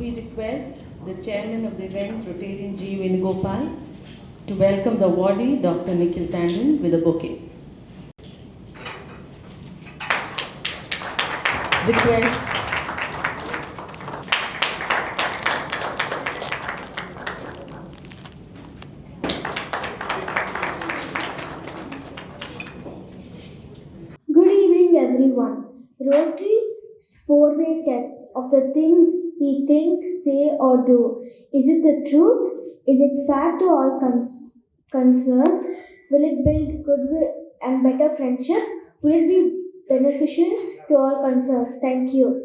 We request the chairman of the event, Rotating G. Venugopal, to welcome the awardee, Dr. Nikhil Tandon, with a bouquet. Request Good evening, everyone. Rotary's four-way test of the things we think, say, or do. Is it the truth? Is it fair to all concerned? Will it build goodwill and better friendship? Will it be beneficial to all concerned? Thank you.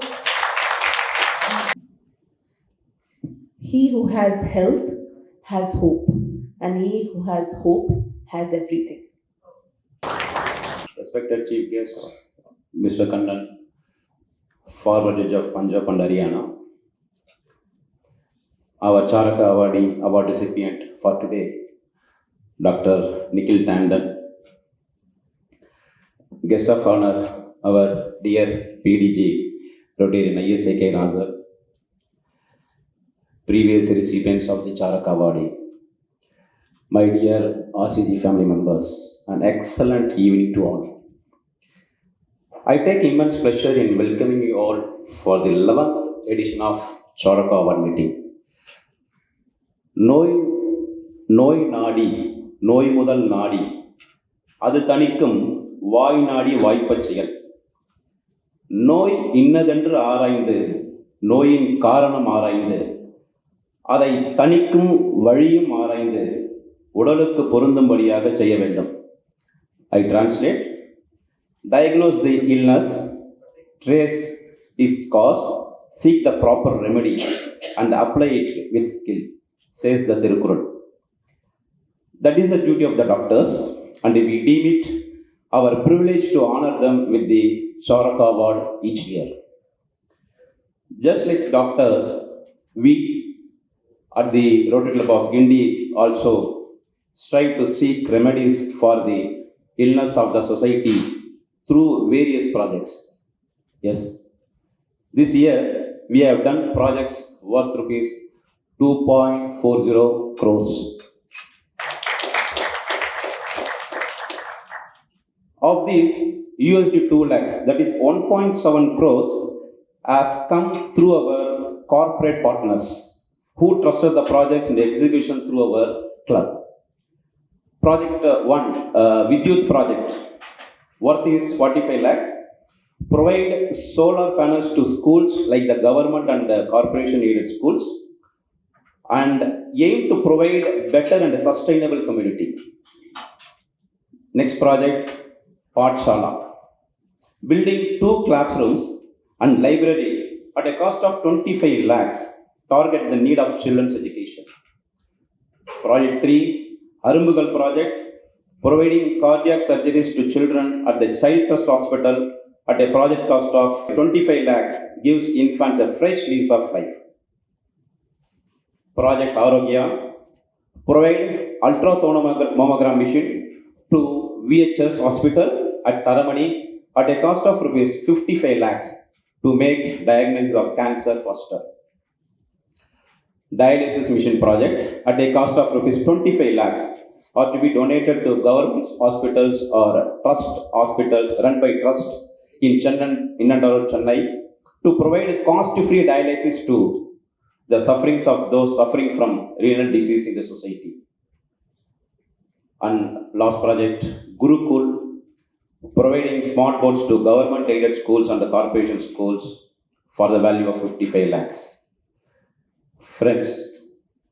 he who has health has hope, and he who has hope has everything. Respected Chief Guest, Mr. Kannan, former Judge of Punjab and Haryana, our Charaka Award recipient for today, Dr. Nikhil Tandon, Guest of Honor, our dear PDG, Rotarian ISAK Nazar, previous recipients of the Charaka Award, my dear RCG family members, an excellent evening to all. I take immense pleasure in welcoming you all for the 11th edition of Charaka Award meeting. நோய் நாடி நோய் முதல் நாடி அது தணிக்கும் வாய் நாடி வாய்ப்பச்சிகள் நோய் இன்னதென்று ஆராய்ந்து நோயின் காரணம் ஆராய்ந்து அதை தணிக்கும் வழியும் ஆராய்ந்து உடலுக்கு பொருந்தும்படியாக செய்ய வேண்டும். I translate: diagnose the illness, trace its cause, seek the proper remedy and apply it with skill, says the Tirukkural. That is the duty of the doctors, and we deem it our privilege to honor them with the Charaka Award each year. Just like doctors, we at the Rotary Club of Guindy also strive to seek remedies for the illness of the society through various projects. Yes, this year we have done projects worth rupees 2.40 crores. Of these, USD 2 lakhs, that is 1.7 crores, has come through our corporate partners who trusted the projects in the execution through our club. Project 1, Vidyut project, worth is 45 lakhs, provide solar panels to schools like the government and the corporation aided schools, and aim to provide better and sustainable community. Next project, Pathshala, building 2 classrooms and library at a cost of 25 lakhs, target the need of children's education. Project 3, Arumbugal project, providing cardiac surgeries to children at the Child Trust Hospital at a project cost of 25 lakhs, gives infants a fresh lease of life. Project Arogya, provide ultrasonography machine to VHS Hospital at Taramani at a cost of rupees 55 lakhs to make diagnosis of cancer faster. Dialysis machine project at a cost of rupees 25 lakhs are to be donated to government hospitals or trust hospitals run by trust in Chennai to provide cost-free dialysis to the sufferings of those suffering from renal disease in the society. And last project, Gurukul, providing smart boards to government aided schools and the corporation schools for the value of 55 lakhs. Friends,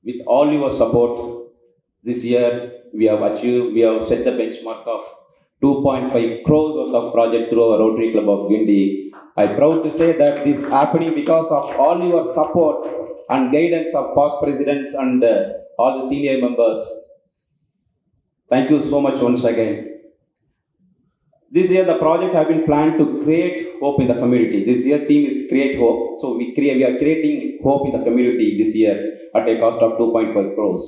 with all your support, this year we have set the benchmark of 2.5 crores worth of project through our Rotary Club of Guindy. I am proud to say that this is happening because of all your support and guidance of past presidents and all the senior members. Thank you so much once again. This year the project have been planned to create hope in the community. This year theme is create hope. So we are creating hope in the community this year at a cost of 2.5 crores.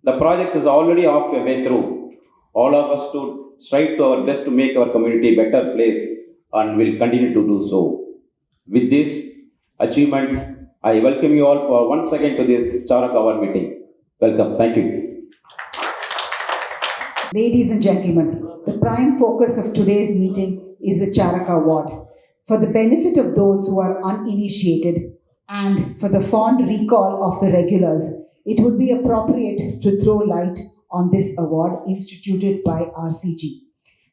The project is already halfway through. All of us to strive to our best to make our community a better place and will continue to do so. With this achievement, I welcome you all for once again to this Charaka Award meeting. Welcome. Thank you. Ladies and gentlemen, the prime focus of today's meeting is the Charaka Award. For the benefit of those who are uninitiated and for the fond recall of the regulars, it would be appropriate to throw light on this award instituted by RCG.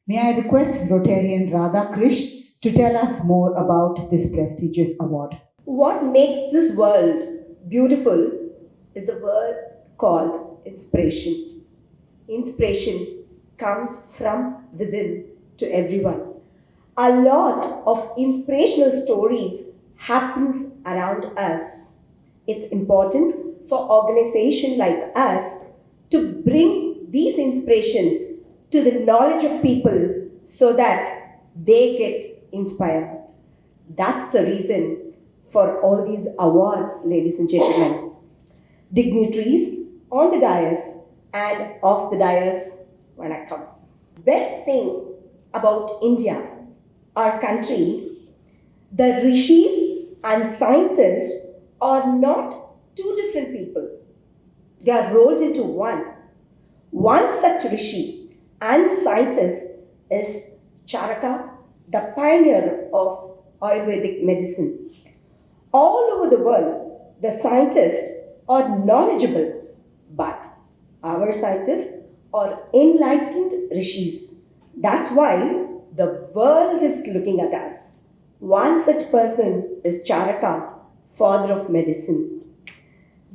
May I request Rotarian Radha Krish to tell us more about this prestigious award. What makes this world beautiful is a word called inspiration. Inspiration comes from within to everyone. A lot of inspirational stories happens around us. It's important for organizations like us to bring these inspirations to the knowledge of people so that they get inspired. That's the reason for all these awards, ladies and gentlemen. Dignitaries on the dais and off the dais, vanakkam. Best thing about India, our country, the rishis and scientists are not two different people. They are rolled into one. One such rishi and scientist is Charaka, the pioneer of Ayurvedic medicine. All over the world, the scientists are knowledgeable, but our scientists are enlightened rishis. That's why the world is looking at us. One such person is Charaka, father of medicine.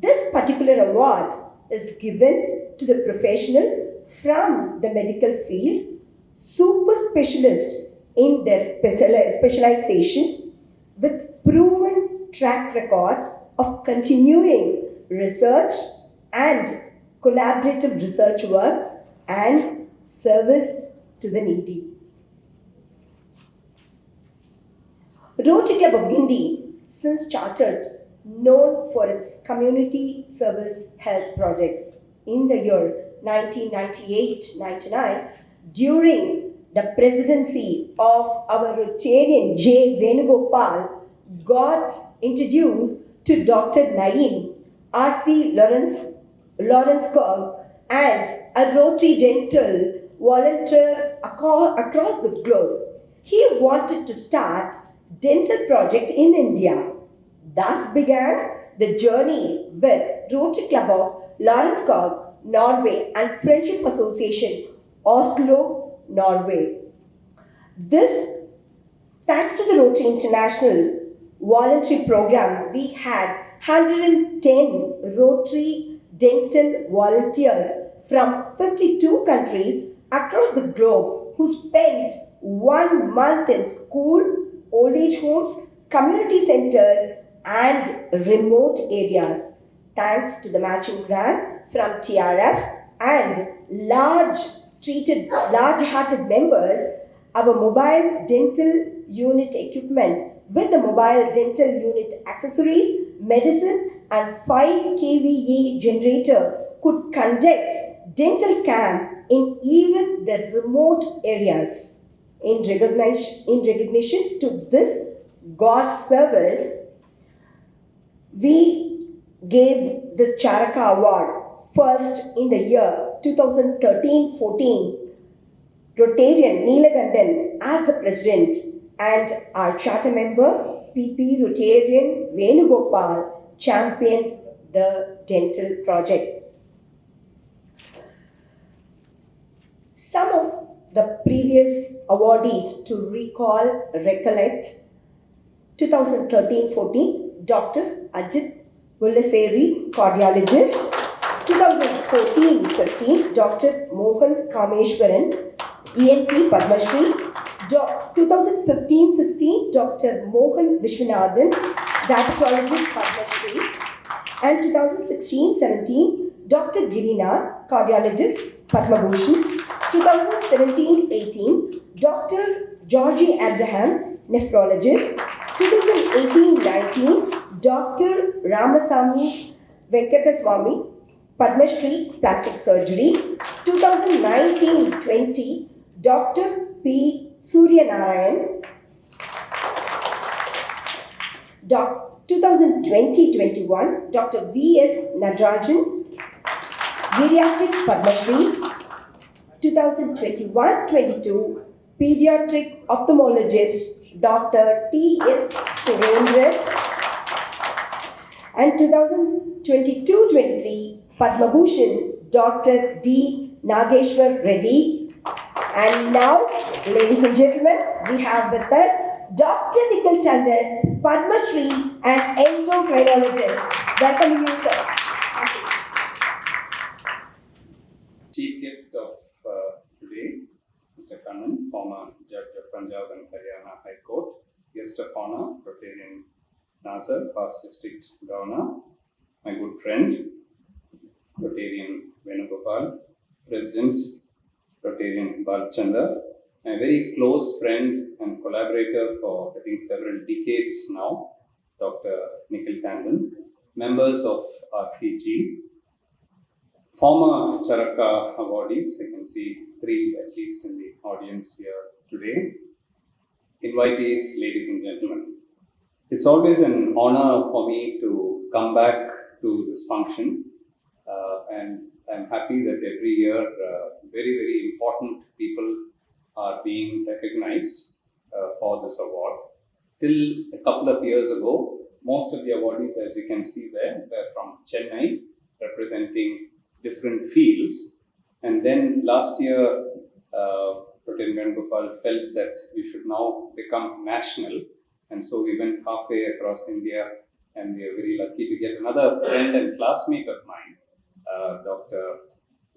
This particular award is given to the professional from the medical field, super specialist in their specialization with proven track record of continuing research and collaborative research work and service to the needy. Rotary Club of Guindy, since chartered, known for its community service health projects in the year 1998-99, during the presidency of our Rotarian J. Venugopal, got introduced to Dr. Naeem, R.C. Lawrence Cobb, and a Rotary dental volunteer across the globe. He wanted to start dental project in India. Thus began the journey with Rotary Club of Lawrence Cobb, Norway, and Friendship Association, Oslo, Norway. This, thanks to the Rotary International voluntary program, we had 110 Rotary dental volunteers from 52 countries across the globe who spent 1 month in school, old age homes, community centers, and remote areas. Thanks to the matching grant from TRF and large-hearted members, our mobile dental unit equipment with the mobile dental unit accessories, medicine, and 5 kVA generator could conduct dental camp in even the remote areas. In recognition to this God's service, we gave this Charaka Award first in the year 2013-14. Rotarian Neelakandan as the president and our charter member PP Rotarian Venugopal championed the dental project. Some of the previous awardees to recollect 2013-14, Dr. Ajit Mullaseri, cardiologist. 2014-15, Dr. Mohan Kameshwaran, ENT Padma Shri. 2015-16, Dr. Mohan Vishwanathan, diabetologist Padma Shri. And 2016-17, Dr. Girinath, cardiologist Padma Bhushan. 2017-18, Dr. Georgie Abraham, nephrologist. 2018-19, Dr. Ramasamy Venkataswamy, Padma Shri, plastic surgery. 2019-20, Dr. P. Suryanarayan, 2020-21, Dr. V.S. Natarajan, Geriatrics Padma Shri. 2021-22, Pediatric Ophthalmologist, Dr. T.S. Surendran. And 2022-23, Padma Bhushan, Dr. D. Nageshwar Reddy. And now, ladies and gentlemen, we have with us Dr. Nikhil Tandon, Padma Shri and endocrinologist. Welcome you, sir. Chief guest of today, Mr. Kannan, former Judge of Punjab and Haryana High Court. Guest of honor, Rotarian Nazar, past District Governor. My good friend, Rotarian Venugopal, President, Rotarian Balchandra. My very close friend and collaborator for, I think, several decades now, Dr. Nikhil Tandon. Members of RCG. Former Charaka Awardees, I can see 3 at least in the audience here today. Invitees, ladies and gentlemen. It's always an honor for me to come back to this function, and I'm happy that every year very, very important people are being recognized for this award. Till a couple of years ago, most of the awardees, as you can see there, were from Chennai, representing different fields. And then last year, Rotarian Venugopal felt that we should now become national. And so we went halfway across India, and we are very lucky to get another friend and classmate of mine, Dr.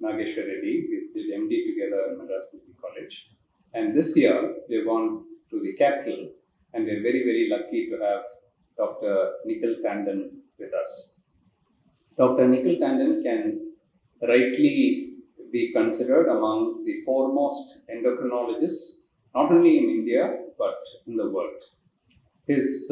Nageshwar Reddy. We did MD together in Madras College. And this year, we have gone to the capital, and we are very, very lucky to have Dr. Nikhil Tandon with us. Dr. Nikhil Tandon can rightly be considered among the foremost endocrinologists, not only in India, but in the world. His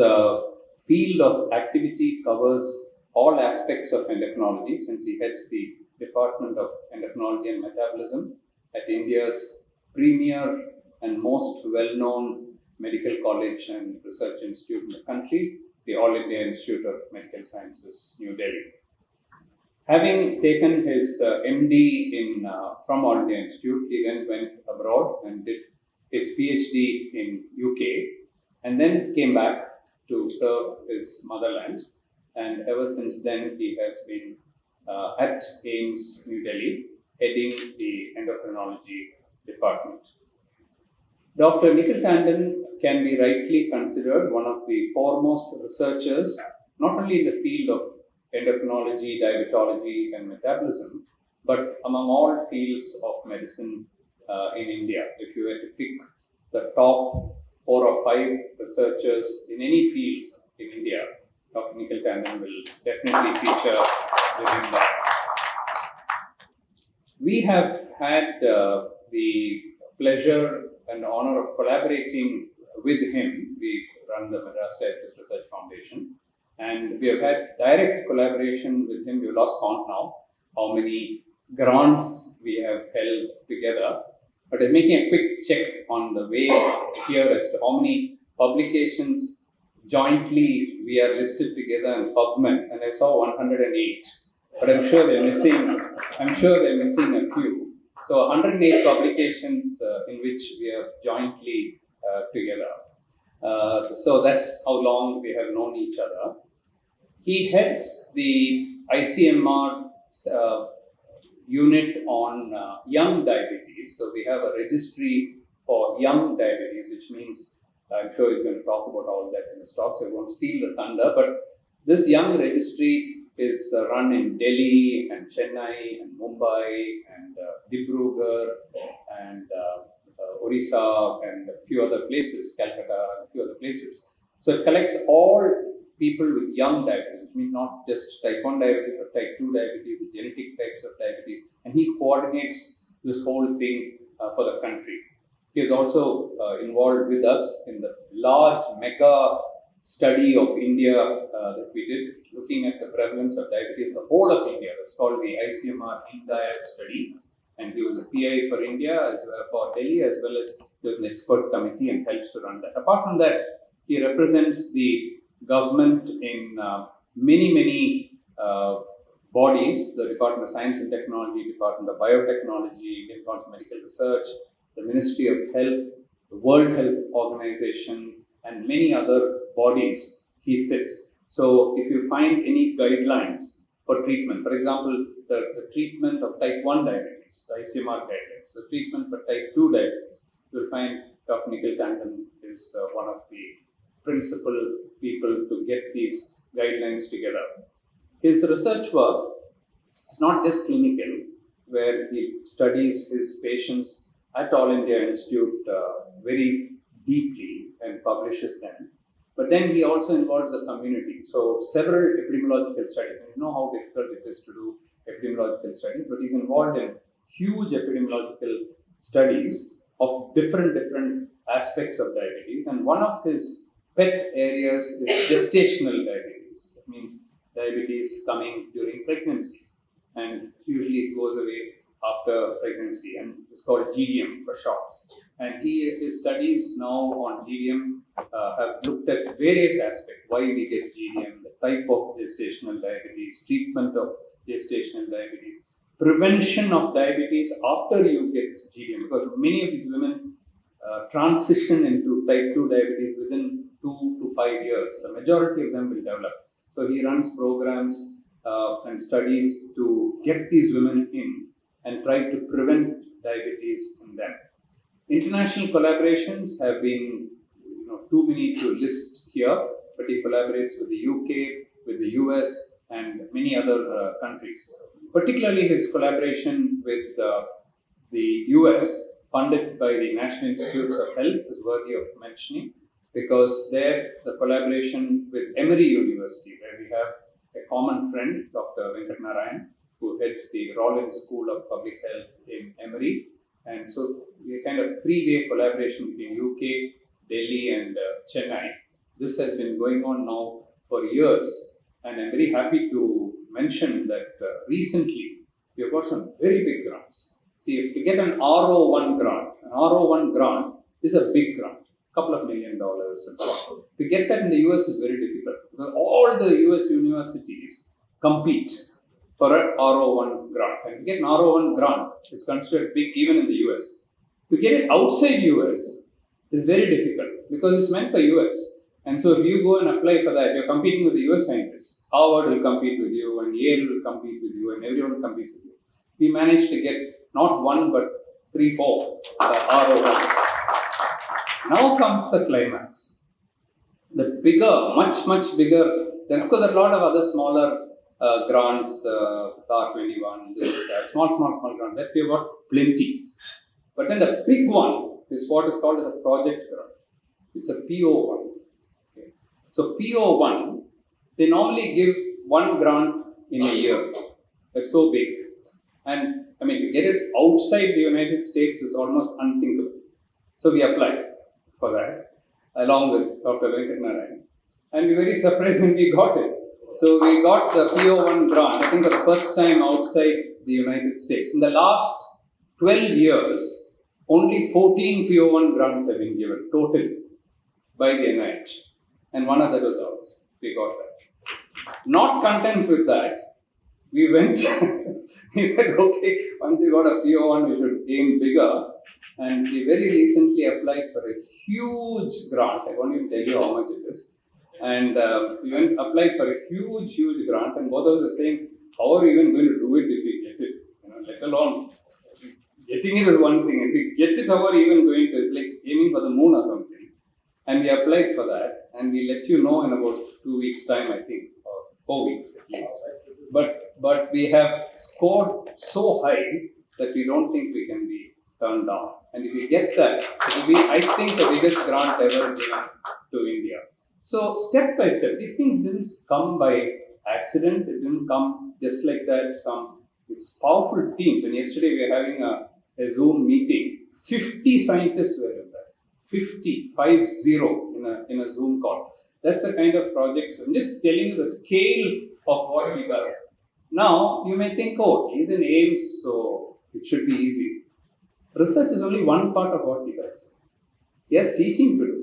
field of activity covers all aspects of endocrinology, since he heads the Department of Endocrinology and Metabolism at India's premier and most well-known medical college and research institute in the country, the All India Institute of Medical Sciences, New Delhi. Having taken his MD from All India Institute, he then went abroad and did his PhD in UK, and then came back to serve his motherland. And ever since then, he has been at AIIMS, New Delhi, heading the endocrinology department. Dr. Nikhil Tandon can be rightly considered one of the foremost researchers, not only in the field of endocrinology, diabetology, and metabolism, but among all fields of medicine in India. If you were to pick the top 4 or 5 researchers in any field in India, Dr. Nikhil Tandon will definitely feature within that. We have had the pleasure and honor of collaborating with him. We run the Madras Diabetes Research Foundation, and we have had direct collaboration with him. We've lost count now how many grants we have held together. But I'm making a quick check on the way here as to how many publications jointly we are listed together in PubMed, and I saw 108. But I'm sure they're missing a few. So 108 publications in which we are jointly together. So that's how long we have known each other. He heads the ICMR unit on young diabetes. So we have a registry for young diabetes, which means, I'm sure he's going to talk about all that in his talk, so I won't steal the thunder. But this young registry is run in Delhi and Chennai and Mumbai and Dibrugarh and Orissa and a few other places, Calcutta and a few other places. So it collects all people with young diabetes, which means not just type 1 diabetes or type 2 diabetes, the genetic types of diabetes, and he coordinates this whole thing for the country. He is also involved with us in the large mega study of India that we did, looking at the prevalence of diabetes in the whole of India. That's called the ICMR INDIAB study. And he was a PI for India, for Delhi, as well as he was an expert committee and helps to run that. Apart from that, he represents the government, in many bodies, the Department of Science and Technology, Department of Biotechnology, Indian Council of Medical Research, the Ministry of Health, the World Health Organization, and many other bodies he sits. So if you find any guidelines for treatment, for example, the treatment of type 1 diabetes, the ICMR guidelines, the treatment for type 2 diabetes, you'll find Dr. Nikhil Tandon is one of the principal people to get these guidelines together. His research work is not just clinical, where he studies his patients at All India Institute very deeply and publishes them. But then he also involves the community. So several epidemiological studies, and you know how difficult it is to do epidemiological studies, but he's involved in huge epidemiological studies of different aspects of diabetes. And one of his pet areas is gestational diabetes. That means diabetes coming during pregnancy, and usually it goes away after pregnancy, and it's called GDM for short. And his studies now on GDM have looked at various aspects, why we get GDM, the type of gestational diabetes, treatment of gestational diabetes, prevention of diabetes after you get GDM, because many of these women transition into type 2 diabetes within 2 to 5 years. The majority of them will develop. So he runs programs and studies to get these women in and try to prevent diabetes in them. International collaborations have been too many to list here, but he collaborates with the UK, with the US, and many other countries. Particularly his collaboration with the US, funded by the National Institutes of Health, is worthy of mentioning, because there the collaboration with Emory University, where we have a common friend, Dr. Venkat, who heads the Rollins School of Public Health in Emory. And so we kind of three-way collaboration between UK, Delhi, and Chennai. This has been going on now for years, and I'm very happy to mention that recently we have got some very big grants. See, if you get an RO1 grant is a big grant, a couple of $1 million and so on. To get that in the US is very difficult, because all the US universities compete for an RO1 grant. And to get an RO1 grant is considered big even in the US. To get it outside US is very difficult, because it's meant for US. And so if you go and apply for that, you're competing with the US scientists. Harvard will compete with you, and Yale will compete with you, and everyone competes with you. We managed to get not one, but 3, 4 RO1s. Now comes the climax. The bigger, much bigger, then of course there are a lot of other smaller grants, R21, this, that, small grants, that we have got plenty. But then the big one is what is called as a project grant. It's a PO1. Okay. So PO1, they normally give one grant in a year. They're so big. And I mean, to get it outside the United States is almost unthinkable. So we applied for that, along with Dr. Venkat, and we were very surprised when we got it. So we got the PO1 grant, I think for the first time outside the United States. In the last 12 years, only 14 PO1 grants have been given, total, by the NIH. And one of that was ours. We got that. Not content with that, we went, he said, okay, once we got a PO1, we should aim bigger. And we very recently applied for a huge grant. I won't even tell you how much it is. And we applied for a huge grant, and both of us are saying, how are we even going to do it if we get it? Let alone getting it is one thing. If we get it, how are we even going to? It's like aiming for the moon or something. And we applied for that, and we let you know in about 2 weeks' time, I think, or 4 weeks at least. But we have scored so high that we don't think we can be turned down. And if we get that, it will be, I think, the biggest grant ever given to India. So step by step, these things didn't come by accident. It didn't come just like that. It's powerful teams. And yesterday we were having a Zoom meeting. 50 scientists were in that. 50 in a Zoom call. That's the kind of projects. I'm just telling you the scale of what we got. Now you may think, oh, he's in AIIMS, so it should be easy. Research is only one part of what he does. He has teaching to do.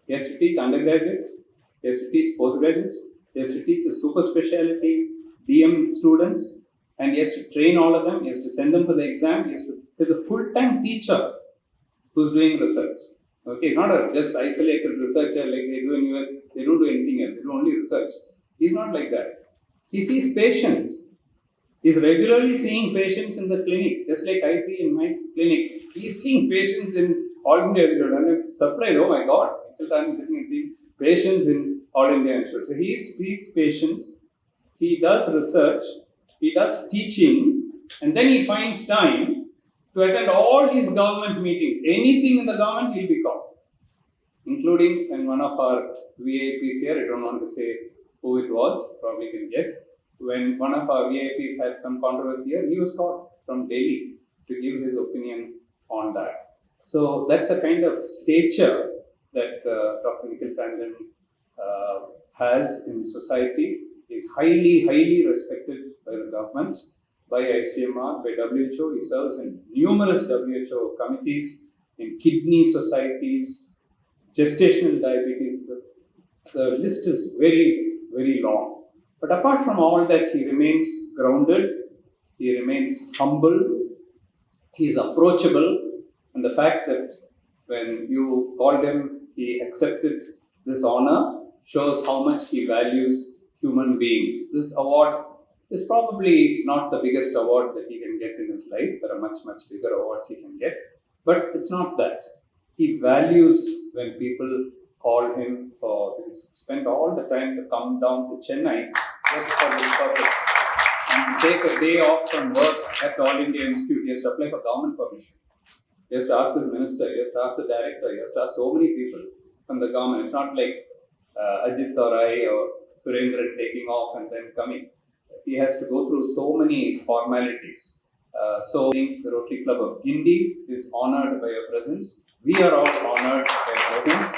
He has to teach undergraduates, he has to teach postgraduates, he has to teach a super specialty DM students, and he has to train all of them, he has to send them for the exam, he's a full-time teacher who's doing research. Okay, not a just isolated researcher like they do in US, they don't do anything else, they do only research. He's not like that. He sees patients. He's regularly seeing patients in the clinic, just like I see in my clinic. He's seeing patients in All India Institute, and I'm surprised, oh my God, I'm sitting and seeing patients in All India Institute. So he sees patients, he does research, he does teaching, and then he finds time to attend all his government meetings. Anything in the government, he'll be called. Including when one of our VIPs here, I don't want to say who it was, probably can guess, when one of our VIPs had some controversy here, he was called from Delhi to give his opinion on that. So that's a kind of stature that Dr. Nikhil Tandon has in society. He is highly, highly respected by the government, by ICMR, by WHO. He serves in numerous WHO committees, in kidney societies, gestational diabetes. The list is very, very long. But apart from all that, he remains grounded, he remains humble, he is approachable, and the fact that when you called him, he accepted this honor shows how much he values human beings. This award is probably not the biggest award that he can get in his life. There are much, much bigger awards he can get, but it's not that. He values when people call him for, he spent all the time to come down to Chennai just for this purpose and to take a day off from work at the All India Institute. He has to apply for government permission. He has to ask the minister, he has to ask the director, he has to ask so many people from the government. It's not like Ajit or I or Surendran taking off and then coming. He has to go through so many formalities. So I think the Rotary Club of Guindy is honored by your presence. We are all honored by your presence.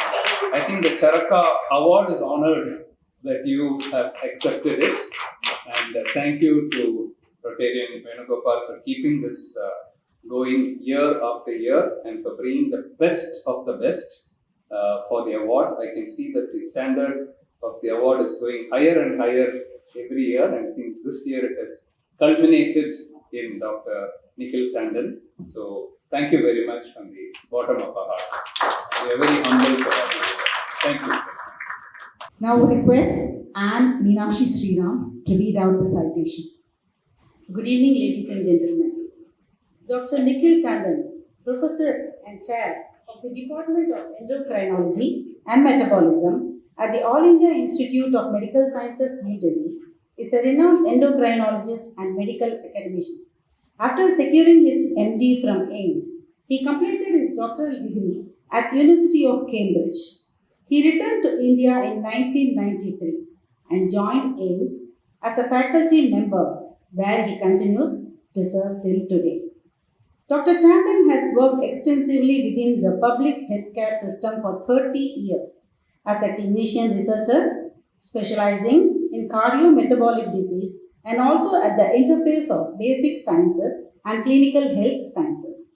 I think the Charaka Award is honored that you have accepted it. And thank you to Rotarian Venugopal for keeping this going year after year and for bringing the best of the best for the award. I can see that the standard of the award is going higher and higher every year, and I think this year it has culminated in Dr. Nikhil Tandon. So thank you very much from the bottom of our heart. We are very humbled for having you. Thank you. Now we request Anne Meenakshi Sriram to read out the citation. Good evening, ladies and gentlemen. Dr. Nikhil Tandon, Professor and Chair of the Department of Endocrinology and Metabolism at the All India Institute of Medical Sciences, New Delhi, is a renowned endocrinologist and medical academician. After securing his MD from AIIMS, he completed his doctoral degree at University of Cambridge. He returned to India in 1993 and joined AIIMS as a faculty member, where he continues to serve till today. Dr. Tandon has worked extensively within the public healthcare system for 30 years as a clinician researcher, specializing in cardiometabolic disease and also at the interface of basic sciences and clinical health sciences.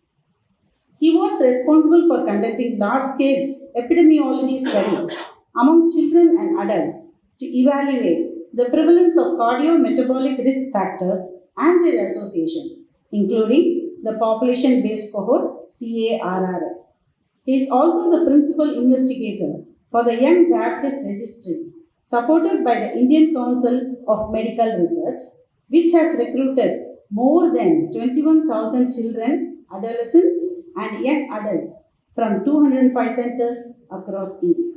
He was responsible for conducting large-scale epidemiology studies among children and adults to evaluate the prevalence of cardiometabolic risk factors and their associations, including the population-based cohort CARRS. He is also the principal investigator for the Young Diabetes Registry, supported by the Indian Council of Medical Research, which has recruited more than 21,000 children, adolescents, and young adults from 205 centers across India.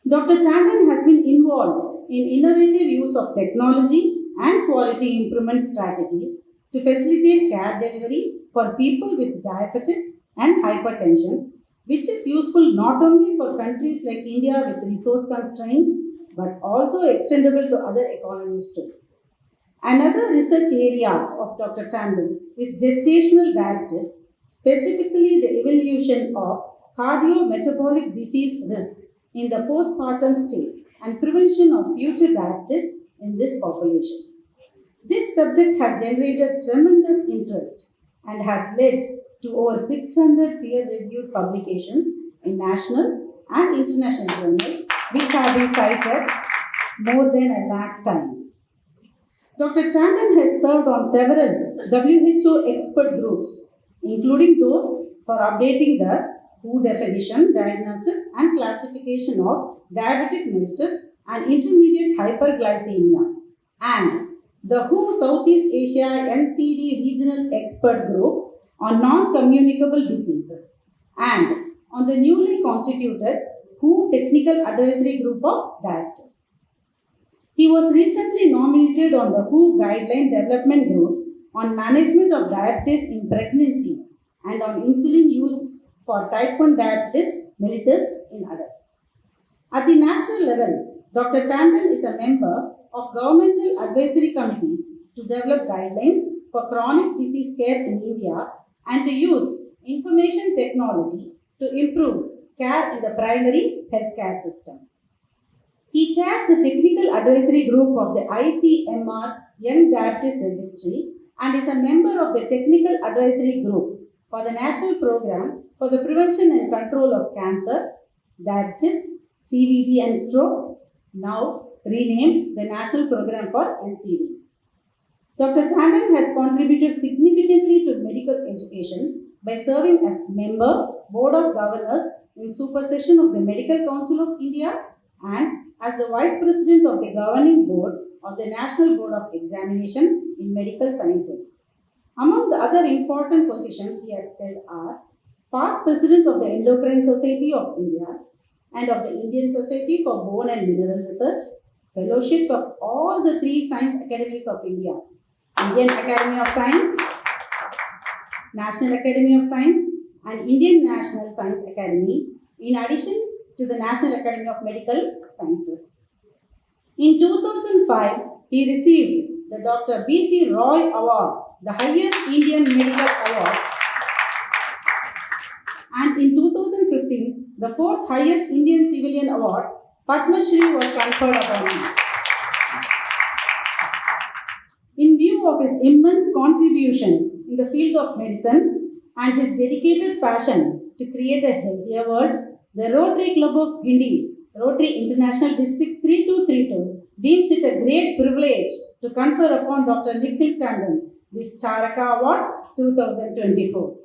Dr. Tandon has been involved in innovative use of technology and quality improvement strategies to facilitate care delivery for people with diabetes and hypertension, which is useful not only for countries like India with resource constraints, but also extendable to other economies too. Another research area of Dr. Tandon is gestational diabetes, specifically the evaluation of cardiometabolic disease risk in the postpartum state and prevention of future diabetes in this population. This subject has generated tremendous interest and has led to over 600 peer-reviewed publications in national and international journals which have been cited more than 1 lakh times. Dr. Tandon has served on several WHO expert groups, including those for updating the WHO definition, diagnosis, and classification of diabetic mellitus and intermediate hyperglycemia, and the WHO Southeast Asia NCD Regional Expert Group on non-communicable diseases, and on the newly constituted WHO Technical Advisory Group of Directors. He was recently nominated on the WHO Guideline Development Groups on management of diabetes in pregnancy and on insulin use for type 1 diabetes mellitus in adults. At the national level, Dr. Tandon is a member of governmental advisory committees to develop guidelines for chronic disease care in India and to use information technology to improve care in the primary healthcare system. He chairs the Technical Advisory Group of the ICMR Young Diabetes Registry and is a member of the Technical Advisory Group for the National Program for the Prevention and Control of Cancer, Diabetes, CVD and Stroke, now renamed the National Program for NCDs. Dr. Kannan has contributed significantly to medical education by serving as member, Board of Governors in supersession of the Medical Council of India and as the Vice President of the Governing Board of the National Board of Examination in Medical Sciences. Among the other important positions he has held are past President of the Endocrine Society of India and of the Indian Society for Bone and Mineral Research, fellowships of all the 3 science academies of India, Indian Academy of Science, National Academy of Science, and Indian National Science Academy, in addition to the National Academy of Medical Sciences. In 2005, he received the Dr. B.C. Roy Award, the highest Indian medical award, and in 2015, the 4th highest Indian civilian award, Padma Shri, was conferred upon him. In view of his immense contribution in the field of medicine and his dedicated passion to create a healthier world, the Rotary Club of Guinea, Rotary International District 3232, deems it a great privilege to confer upon Dr. Nikhil Tandon this Charaka Award 2024.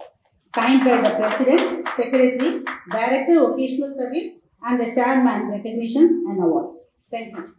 Signed by the President, Secretary, Director Vocational Service, and the Chairman, Recognitions and Awards. Thank you.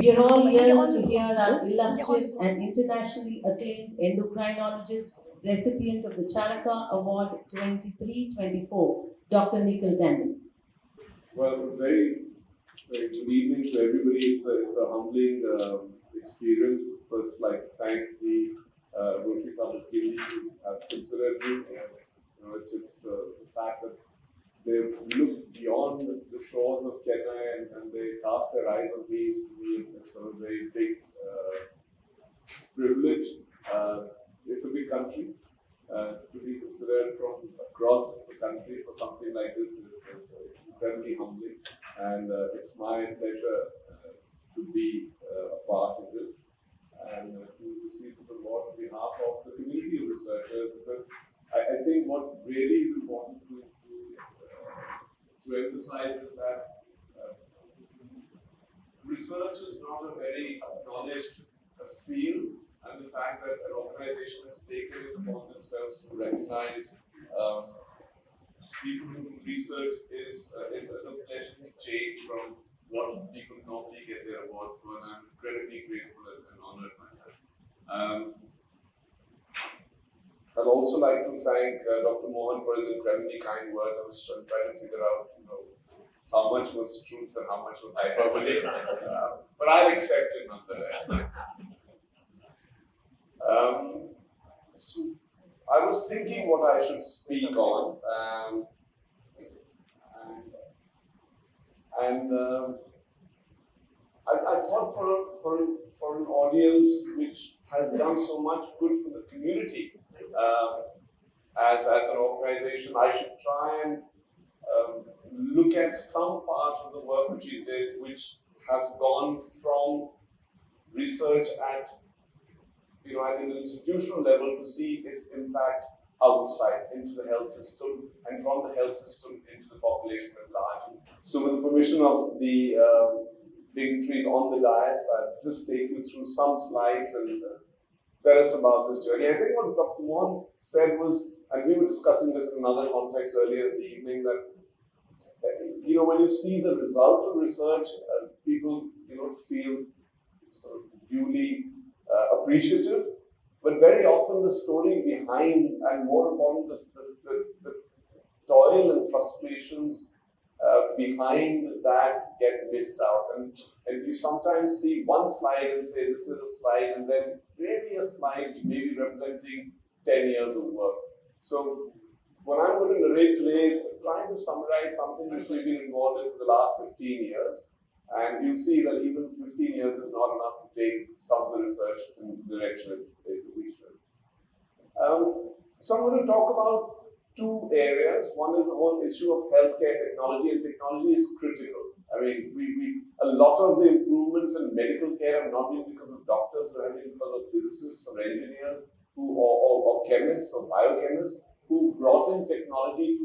We are all ears to hear our illustrious and internationally acclaimed endocrinologist, recipient of the Charaka Award 23-24, Dr. Nikhil Tandon. Well, very good evening to everybody. It's a humbling experience. First, like thank the Rotary Club of Guinea who have considered me. And, it's the fact that they've looked beyond the shores of Chennai and they cast their eyes on me. It's a very big privilege. It's a big country. To be considered from across the country for something like this is incredibly humbling, and it's my pleasure to be a part of this and to receive this award on behalf of the community of researchers, because I think what really is important to emphasize is that research is not a very acknowledged field. And the fact that an organization has taken it upon themselves to recognize people who do research is a pleasant change from what people normally get their awards for, and I'm incredibly grateful and honored by that. I'd also like to thank Dr. Mohan for his incredibly kind words. I was trying to figure out, how much was truth and how much was hyperbole, but I'll accept it nonetheless. So I was thinking what I should speak on. And I thought for an audience which has done so much good for the community, as an organization, I should try and look at some part of the work which we did, which has gone from research at an institutional level to see its impact outside into the health system, and from the health system into the population at large. So with the permission of the dignitaries on the dais, I'll just take you through some slides and tell us about this journey. I think what Dr. Mohan said was, and we were discussing this in another context earlier in the evening, that when you see the result of research, people feel sort of duly appreciative, but very often the story behind, and more important, the toil and frustrations behind that get missed out. And you sometimes see one slide and say, this is a slide, and then really a slide maybe representing 10 years of work. So what I'm going to narrate today is trying to summarize something which we've been involved in for the last 15 years. And you'll see that even 15 years is not enough to take some of the research in the direction we should. So I'm going to talk about two areas. One is the whole issue of healthcare technology, and technology is critical. I mean, a lot of the improvements in medical care have not been because of doctors, but have been because of physicists or engineers or chemists or biochemists who brought in technology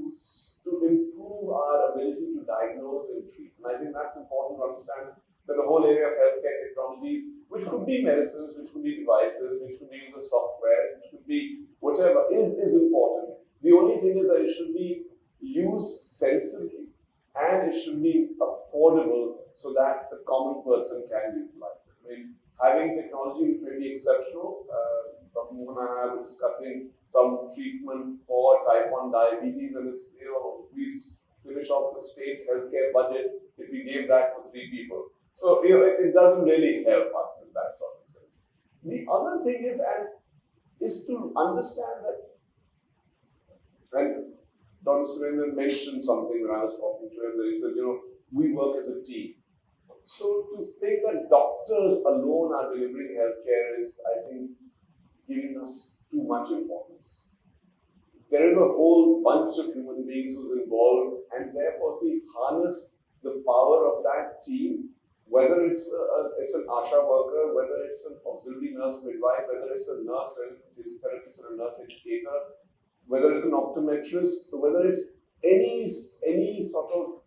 to improve our ability to diagnose and treat. And I think that's important to understand, that the whole area of healthcare technologies, which could be medicines, which could be devices, which could be the software, which could be whatever, is important. The only thing is that it should be used sensibly, and it should be affordable so that the common person can utilize it. I mean, having technology which may be exceptional, Dr. Mohan and I were discussing some treatment for type 1 diabetes, and it's, we finish off the state's healthcare budget if we gave that for 3 people. So, it doesn't really help us in that sort of sense. The other thing is to understand that, and Dr. Surendran mentioned something when I was talking to him, that he said, we work as a team. So to think that doctors alone are delivering healthcare is, I think, giving us too much importance. There is a whole bunch of human beings who's involved, and therefore we harness the power of that team, whether it's an ASHA worker, whether it's an auxiliary nurse midwife, whether it's a nurse, whether it's a physiotherapist or a nurse educator, whether it's an optometrist, whether it's any sort of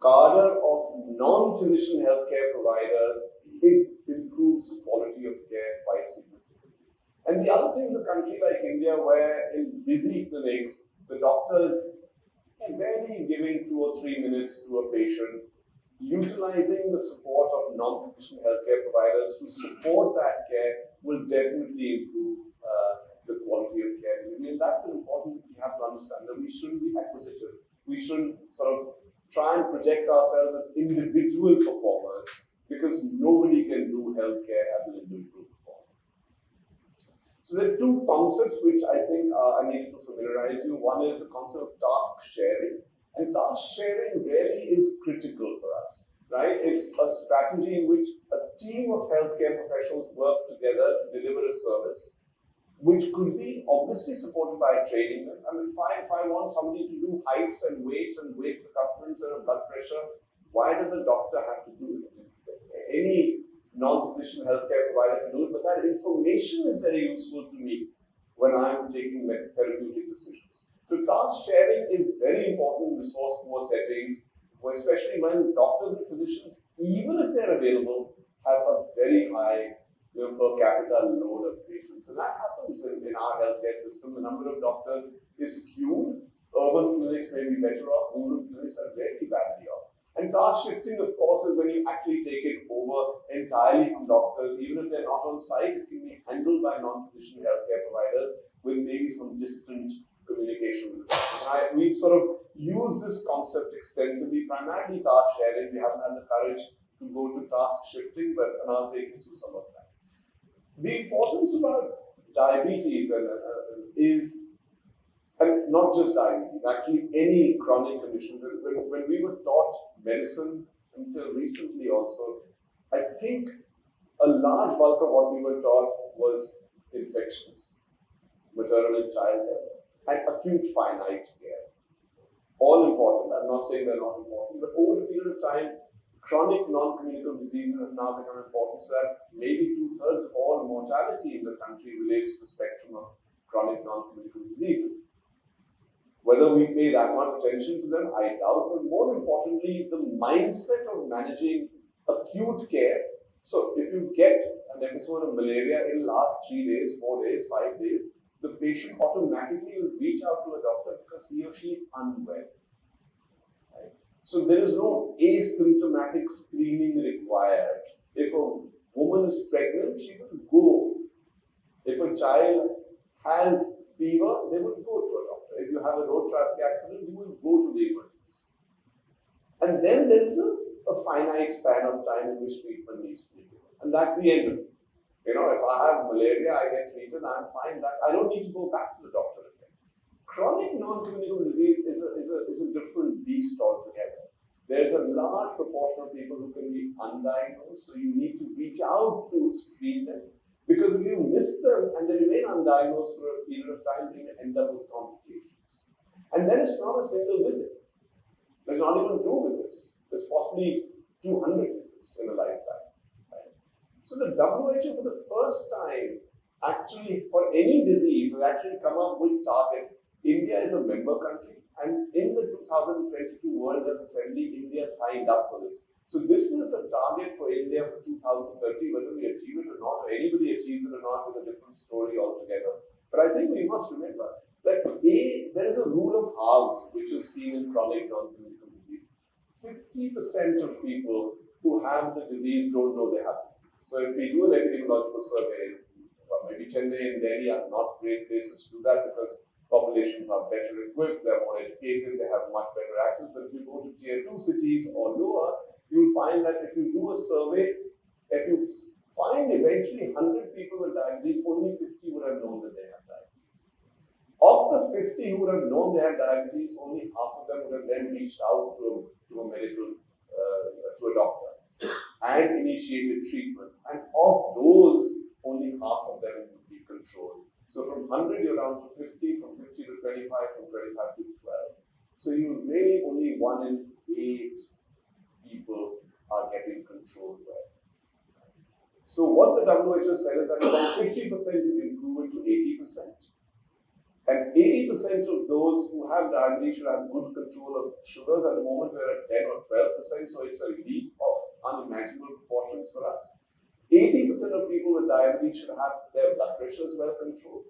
cadre of non-physician healthcare providers, it improves quality of care quite significantly. And the other thing in a country like India, where in busy clinics, the doctors are barely giving 2 or 3 minutes to a patient, utilizing the support of non-physician healthcare providers to support that care will definitely improve the quality of care. I mean, that's an important thing we have to understand, that we shouldn't be acquisitive. We shouldn't sort of try and project ourselves as individual performers, because nobody can do healthcare as an individual performer. So there are 2 concepts which I think I need to familiarize you. One is the concept of task sharing. And task sharing really is critical for us, right? It's a strategy in which a team of healthcare professionals work together to deliver a service, which could be obviously supported by training. I mean, if I want somebody to do heights and weights and waist circumference and blood pressure, why does a doctor have to do it? Any non-physician healthcare provider can do it, but that information is very useful to me when I'm taking therapeutic decisions. So task sharing is very important in resource-poor settings, especially when doctors and physicians, even if they're available, have a very high per capita load of patients. And that happens in our healthcare system. The number of doctors is skewed. Urban clinics may be better off, rural clinics are very badly off. And task shifting, of course, is when you actually take it over entirely from doctors. Even if they're not on site, it can be handled by non-physician healthcare providers with maybe some distant communication with the doctor. We sort of use this concept extensively, primarily task sharing. We haven't had the courage to go to task shifting, but I'll take you through some of that. The importance about diabetes is, and not just diabetes, actually any chronic condition. When we were taught medicine until recently also, I think a large bulk of what we were taught was infections, maternal and child health, and acute finite care. All important. I'm not saying they're not important, but over a period of time, chronic non-communicable diseases have now become important, so that maybe 2/3 of all mortality in the country relates to the spectrum of chronic non-communicable diseases. Whether we pay that much attention to them, I doubt, but more importantly, the mindset of managing acute care. So if you get an episode of malaria, it'll last 3 days, 4 days, 5 days. The patient automatically will reach out to a doctor because he or she is unwell. Right? So there is no asymptomatic screening required. If a woman is pregnant, she will go. If a child has fever, they will go to a doctor. If you have a road traffic accident, you will go to the emergency. And then there is a finite span of time in which treatment needs to be given. And that's the end of it. If I have malaria, I get treated, I'm fine. That I don't need to go back to the doctor again. Chronic non-communicable disease is a different beast altogether. There's a large proportion of people who can be undiagnosed, so you need to reach out to screen them. Because if you miss them and they remain undiagnosed for a period of time, they may end up with complications. And then it's not a single visit. There's not even 2 visits. There's possibly 200 visits in a lifetime. Right? So the WHO for the first time, actually for any disease, has actually come up with targets. India is a member country, and in the 2022 World Health Assembly, India signed up for this. So this is a target for India for 2030, whether we achieve it or not, or anybody achieves it or not, is a different story altogether. But I think we must remember that there is a rule of halves which is seen in chronic non-communicable disease. 50% of people who have the disease don't know they have it. So if we do an epidemiological survey, maybe Chennai and Delhi are not great places to do that because populations are better equipped, they're more educated, they have much better access. But if you go to tier 2 cities or lower, you'll find that if you do a survey, if you find eventually 100 people with diabetes, only 50 would have known that they have diabetes. Of the 50 who would have known they have diabetes, only half of them would have then reached out to a medical, to a doctor and initiated treatment. And of those, only half of them would be controlled. So from 100, you're down to 50, from 50 to 25, from 25 to 12. So you really only 1 in 8 people are getting controlled well. So what the WHO said is that from 50% you can improve it to 80%. And 80% of those who have diabetes should have good control of sugars. At the moment we're at 10 or 12%, so it's a leap of unimaginable proportions for us. 80% of people with diabetes should have their blood pressures well controlled.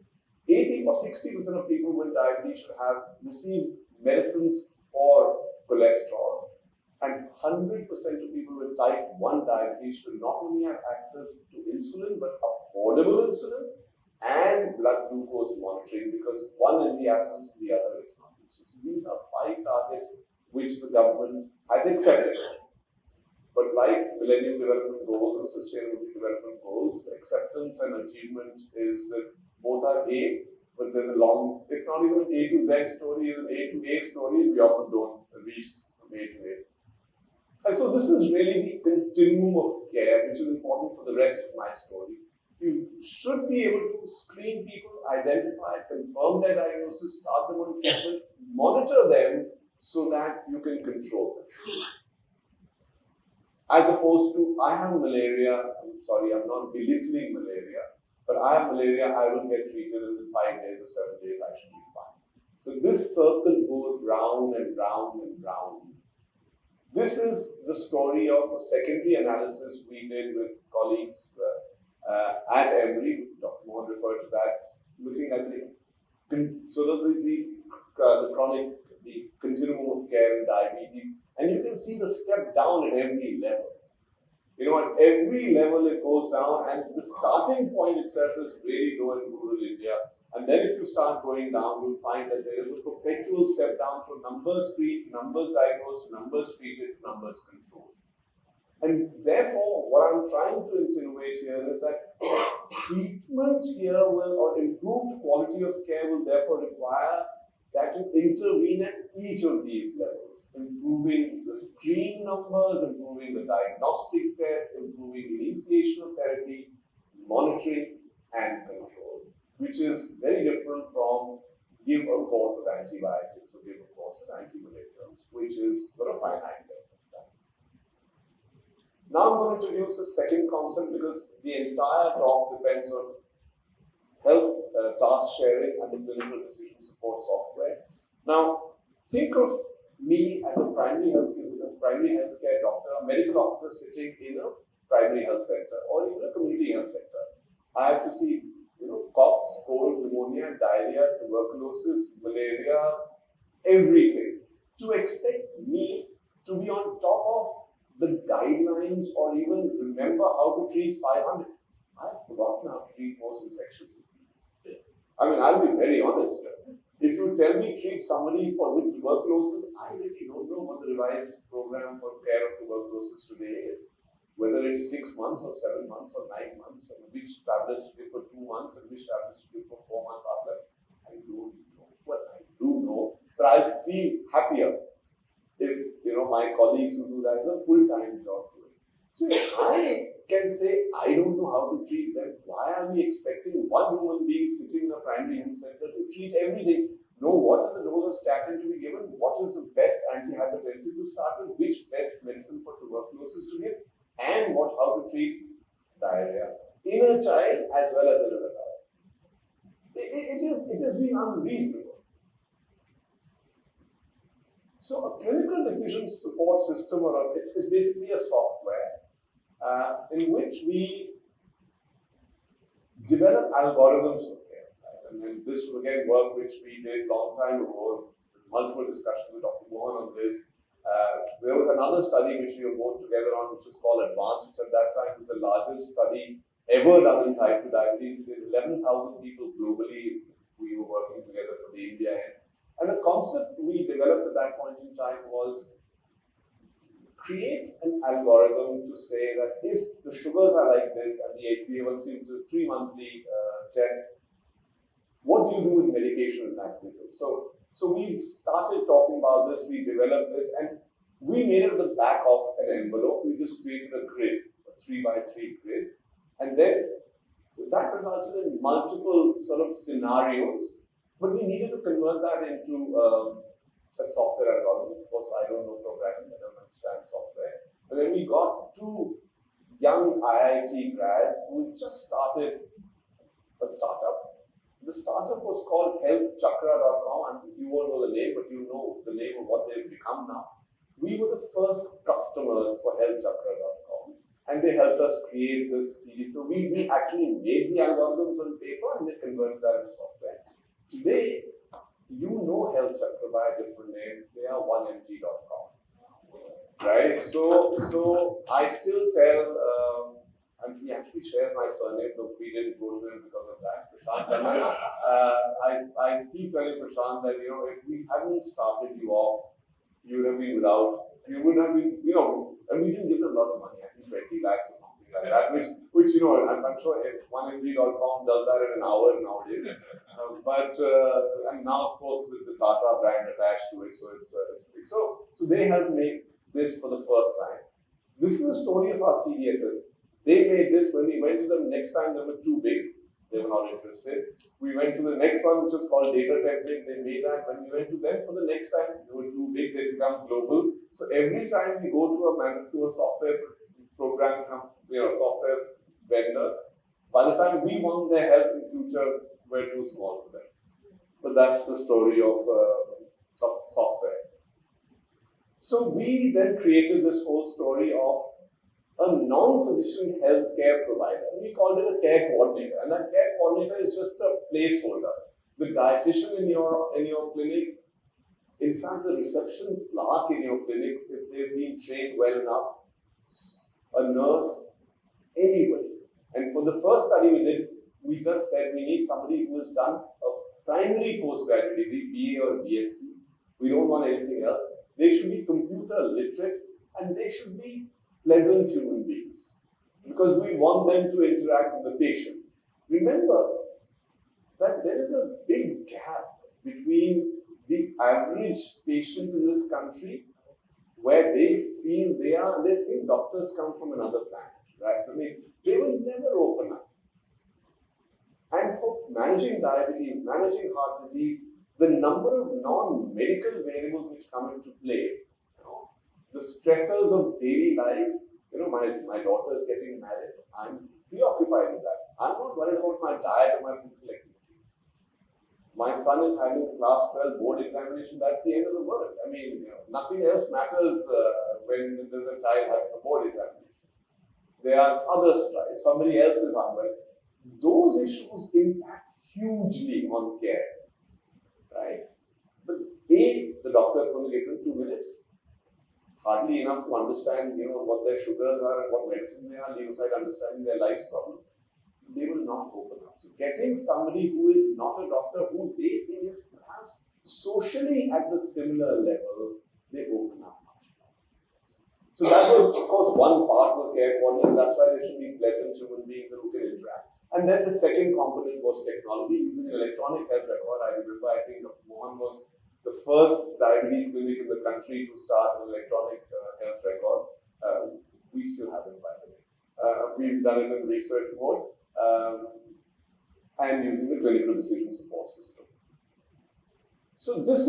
80 or 60% of people with diabetes should have received medicines for cholesterol. And 100% of people with type 1 diabetes should not only have access to insulin, but affordable insulin and blood glucose monitoring, because one in the absence of the other is not useful. So these are 5 targets which the government has accepted. But like Millennium Development Goals and Sustainable Development Goals, acceptance and achievement is that both are A, but there's a long, it's not even an A to Z story, it's an A to A story, we often don't reach from A to A. And so this is really the continuum of care, which is important for the rest of my story. You should be able to screen people, identify, confirm their diagnosis, start them on treatment, monitor them so that you can control them. As opposed to, I have malaria, I'm not belittling malaria, but I have malaria, I will get treated in 5 days or 7 days, I should be fine. So this circle goes round and round and round. This is the story of a secondary analysis we did with colleagues at Emory. Dr. Mohan referred to that, looking at the chronic, the continuum of care in diabetes, and you can see the step down at every level. At every level it goes down, and the starting point itself is really low in rural India. And then if you start going down, you'll find that there is a perpetual step down from numbers treated, numbers diagnosed, numbers treated, numbers controlled. And therefore, what I'm trying to insinuate here is that treatment here or improved quality of care will therefore require that you intervene at each of these levels, improving the screening numbers, improving the diagnostic tests, improving initiation of therapy, monitoring and control, which is very different from give a course of antibiotics or give a course of antimalarials, which is for a finite length of time. Now I'm going to introduce a second concept because the entire talk depends on health task sharing and the clinical decision support software. Now, think of me as a primary healthcare doctor, a medical officer sitting in a primary health center or even a community health center. I have to see, coughs, cold, pneumonia, diarrhea, tuberculosis, malaria, everything. To expect me to be on top of the guidelines or even remember how to treat 500, I've forgotten how to treat most infectious diseases. I mean, I'll be very honest here. If you tell me treat somebody with tuberculosis, I really don't know what the revised program for care of tuberculosis today is. Whether it's 6 months or 7 months or 9 months, and which tablets to give for 2 months and which tablets to give for 4 months after, I don't know. Well, I do know, but I feel happier if my colleagues who do that is a full-time job to it. So if I can say I don't know how to treat them, why are we expecting one human being sitting in a primary health center to treat everything? Know what is the dose of statin to be given, what is the best antihypertensive to start with, which best medicine for tuberculosis to give, and how to treat diarrhea in a child as well as in an adult. It has been unreasonable. So a clinical decision support system is basically a software in which we develop algorithms for care. Right? And this was again work which we did a long time ago, multiple discussions with Dr. Mohan on this. There was another study which we were both together on, which was called ADVANCE, which at that time was the largest study ever done in type 2 diabetes. We did 11,000 people globally. We were working together for the India end. And the concept we developed at that point in time was create an algorithm to say that if the sugars are like this and the HbA1c, which is a 3-monthly test, what do you do with medication mechanism? So we started talking about this, we developed this, and we made it the back of an envelope. We just created a grid, a 3x3 grid, and then that resulted in multiple sort of scenarios, but we needed to convert that into a software algorithm. Of course, I don't know programming, I don't understand software. And then we got 2 young IIT grads who just started a startup. The startup was called healthchakra.com, and you won't know the name, but you know the name of what they've become now. We were the first customers for healthchakra.com, and they helped us create this CD. So we actually made the algorithms on paper and they converted that into software. Today, you know Healthchakra by a different name. They are 1mg.com, right? So I still tell. And he actually shares my surname, though we didn't go to him because of that. Prashant, I keep telling Prashant that, if we hadn't started you off, you would have been you would have been, and we didn't give them a lot of money, I think 20 lakhs or something like that, which I'm sure 1mg.com does that in an hour nowadays. And now, of course, with the Tata brand attached to it, so it's big. So they helped make this for the first time. This is the story of our CDSF. They made this. When we went to them next time, they were too big. They were not interested. We went to the next one, which was called Data Template. They made that. When we went to them for the next time, they were too big. They become global. So every time we go to a software program, software vendor, by the time we want their help in future, we're too small for them. But that's the story of software. So we then created this whole story of a non-physician healthcare provider. We called it a care coordinator, and that care coordinator is just a placeholder. The dietitian in your clinic, in fact, the reception clerk in your clinic, if they've been trained well enough, a nurse, anybody. And for the first study we did, we just said we need somebody who has done a primary postgraduate degree, BA or BSc. We don't want anything else. They should be computer literate, and they should be pleasant human beings, because we want them to interact with the patient. Remember that there is a big gap between the average patient in this country where they feel they think doctors come from another planet, right? I mean, they will never open up. And for managing diabetes, managing heart disease, the number of non-medical variables which come into play, the stressors of daily life, my daughter is getting married, I'm preoccupied with that. I'm not worried about my diet or my physical activity. My son is having class 12 board examination, that's the end of the world. I mean, nothing else matters when there's a child having a board examination. There are other strikes, somebody else is unwell. Those issues impact hugely on care, right? But the doctor is going to give them 2 minutes. Hardly enough to understand, what their sugars are and what medicine they are, leave aside understanding their life's problems. They will not open up. So getting somebody who is not a doctor, who they think is perhaps socially at the similar level, they open up much more. So that was, of course, one part of the care quadrant. That's why there should be pleasant human beings who can interact. And then the second component was technology, using an electronic health record. I remember, I think Mohan was the first diabetes clinic in the country to start an electronic health record. We still have it, by the way. We've done it in research mode. And using the clinical decision support system. So this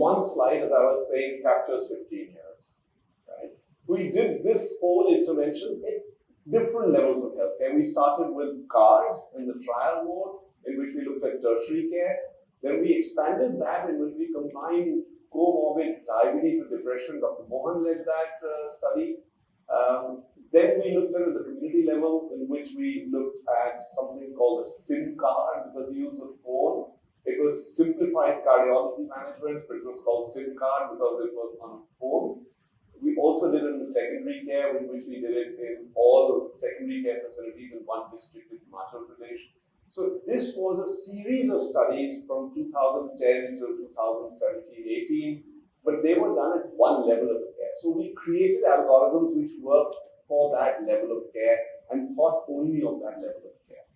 one slide, as I was saying, captures 15 years. Right? We did this whole intervention at different levels of healthcare. We started with cars in the trial mode, in which we looked at tertiary care. Then we expanded that, in which we combined comorbid diabetes with depression. Dr. Mohan led that study. Then we looked at the community level, in which we looked at something called a SIM card, because you use a phone. It was simplified cardiology management, but it was called SIM card because it was on a phone. We also did it in the secondary care, in which we did it in all secondary care facilities in one district in Himachal Pradesh. So this was a series of studies from 2010 to 2017-18, but they were done at one level of care. So we created algorithms which worked for that level of care and thought only of that level of care.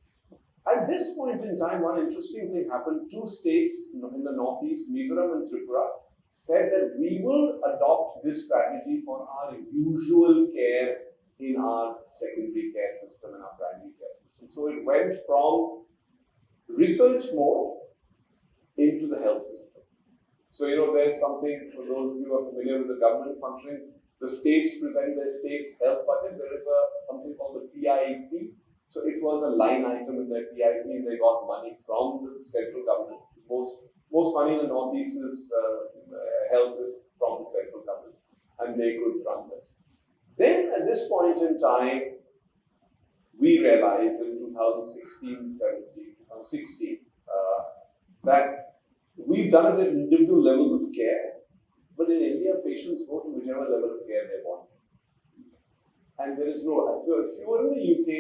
At this point in time, one interesting thing happened. 2 states in the northeast, Mizoram and Tripura, said that we will adopt this strategy for our usual care in our secondary care system and our primary care system. So it went from research mode into the health system. So, there's something, for those of you who are familiar with the government functioning, the states present their state health budget. There is something called the PIP. So it was a line item in their PIP, and they got money from the central government. Most money in the northeast is health is from the central government, and they could run this. Then at this point in time, we realized in 2016 that we've done it at individual levels of care, but in India, patients go to whichever level of care they want. And there is no, if you were in the UK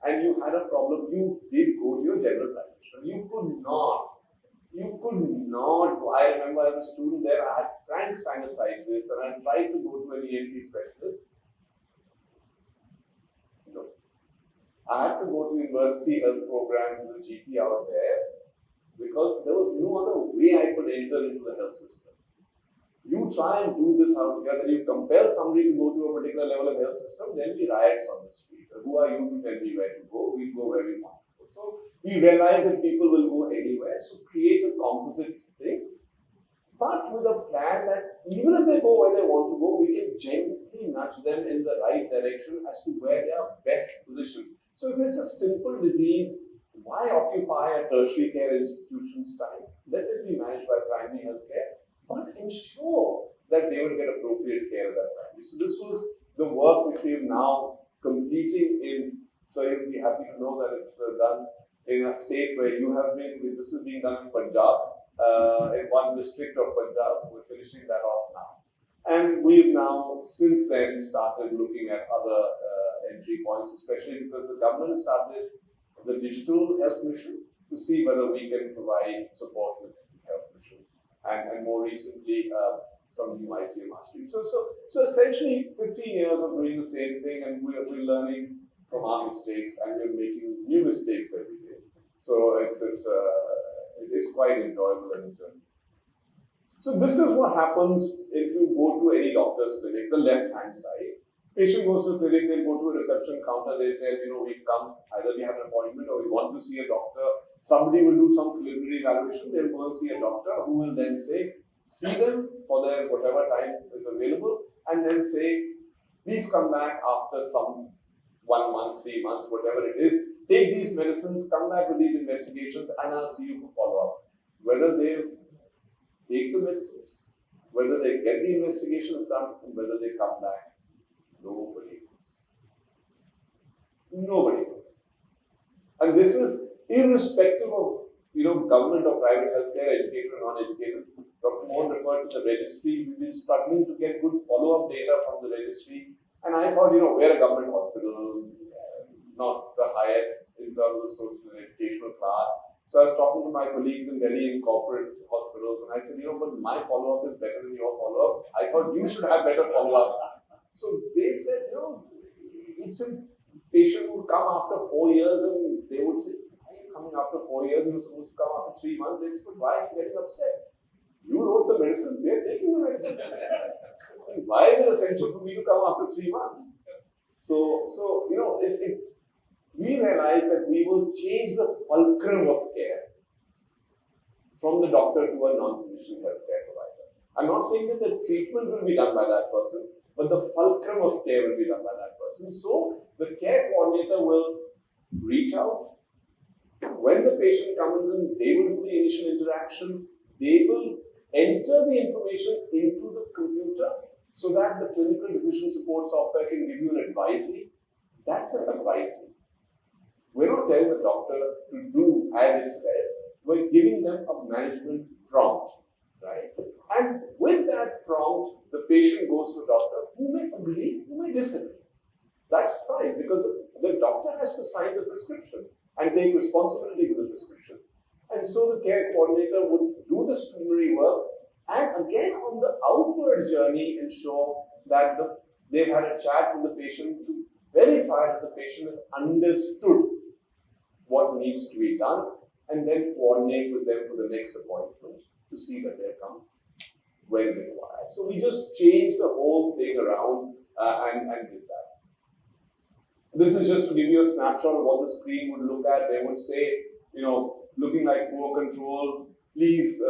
and you had a problem, you did go to your general practitioner. You could not. I remember as a student there, I had frank sinusitis and I tried to go to an ENT specialist. No. I had to go to university health program to the GP out there because there was no other way I could enter into the health system. You try and do this out together, you compel somebody to go to a particular level of health system, then we riots on the street. Who are you to tell me where to go? We go where we want to go. So we realize that people will go anywhere, so create a composite thing, but with a plan that even if they go where they want to go, we can gently nudge them in the right direction as to where they are best positioned. So if it's a simple disease, why occupy a tertiary care institution's time? Let it be managed by primary health care, but ensure that they will get appropriate care at that time. So this was the work which we are now completing in, so you'll be happy to know that it's done in a state where you have been, this is being done in Punjab, in one district of Punjab. We're finishing that off now. And we've now, since then, started looking at other entry points, especially because the government established the digital health mission to see whether we can provide support with the health mission. And more recently, some new AIIMS streams. So essentially, 15 years of doing the same thing, and we're learning from our mistakes, and we're making new mistakes every day. So it is quite enjoyable and So this is what happens if you go to any doctor's clinic, the left-hand side. Patient goes to the clinic, they'll go to a reception counter, they'll tell, we've come, either we have an appointment or we want to see a doctor. Somebody will do some preliminary evaluation, they'll go and see a doctor who will then say, see them for their whatever time is available, and then say, please come back after some 1 month, 3 months, whatever it is. Take these medicines, come back with these investigations, and I'll see you for follow-up. Whether they take the medicines, whether they get the investigations done, and whether they come back, nobody knows. Nobody knows. And this is irrespective of government or private healthcare, educated or non-educated. Dr. Mohan referred to the registry. We've been struggling to get good follow-up data from the registry. And I thought, we're a government hospital, not the highest in terms of social and educational class. So I was talking to my colleagues in Delhi in corporate hospitals, and I said, but my follow-up is better than your follow-up. I thought you should have better follow-up. So they said, it's a patient would come after 4 years, and they would say, why are you coming after 4 years? You were supposed to come after 3 months. They said, why are you getting upset? You wrote the medicine, we are taking the medicine. Why is it essential for me to come after 3 months? So we realized that we will change the fulcrum of care from the doctor to a non-physician healthcare provider. I'm not saying that the treatment will be done by that person, but the fulcrum of care will be done by that person. So the care coordinator will reach out. When the patient comes in, they will do the initial interaction. They will enter the information into the computer so that the clinical decision support software can give you an advisory. That's an advisory. We're not telling the doctor to do as it says. We're giving them a management prompt, right? And with that prompt, the patient goes to the doctor who may agree, who may disagree. That's fine, because the doctor has to sign the prescription and take responsibility for the prescription. And so the care coordinator would do this preliminary work and again on the outward journey ensure that they've had a chat with the patient to verify that the patient has understood what needs to be done and then coordinate with them for the next appointment to see that they come when required. So we just changed the whole thing around and did that. This is just to give you a snapshot of what the screen would look at. They would say, looking like poor control, please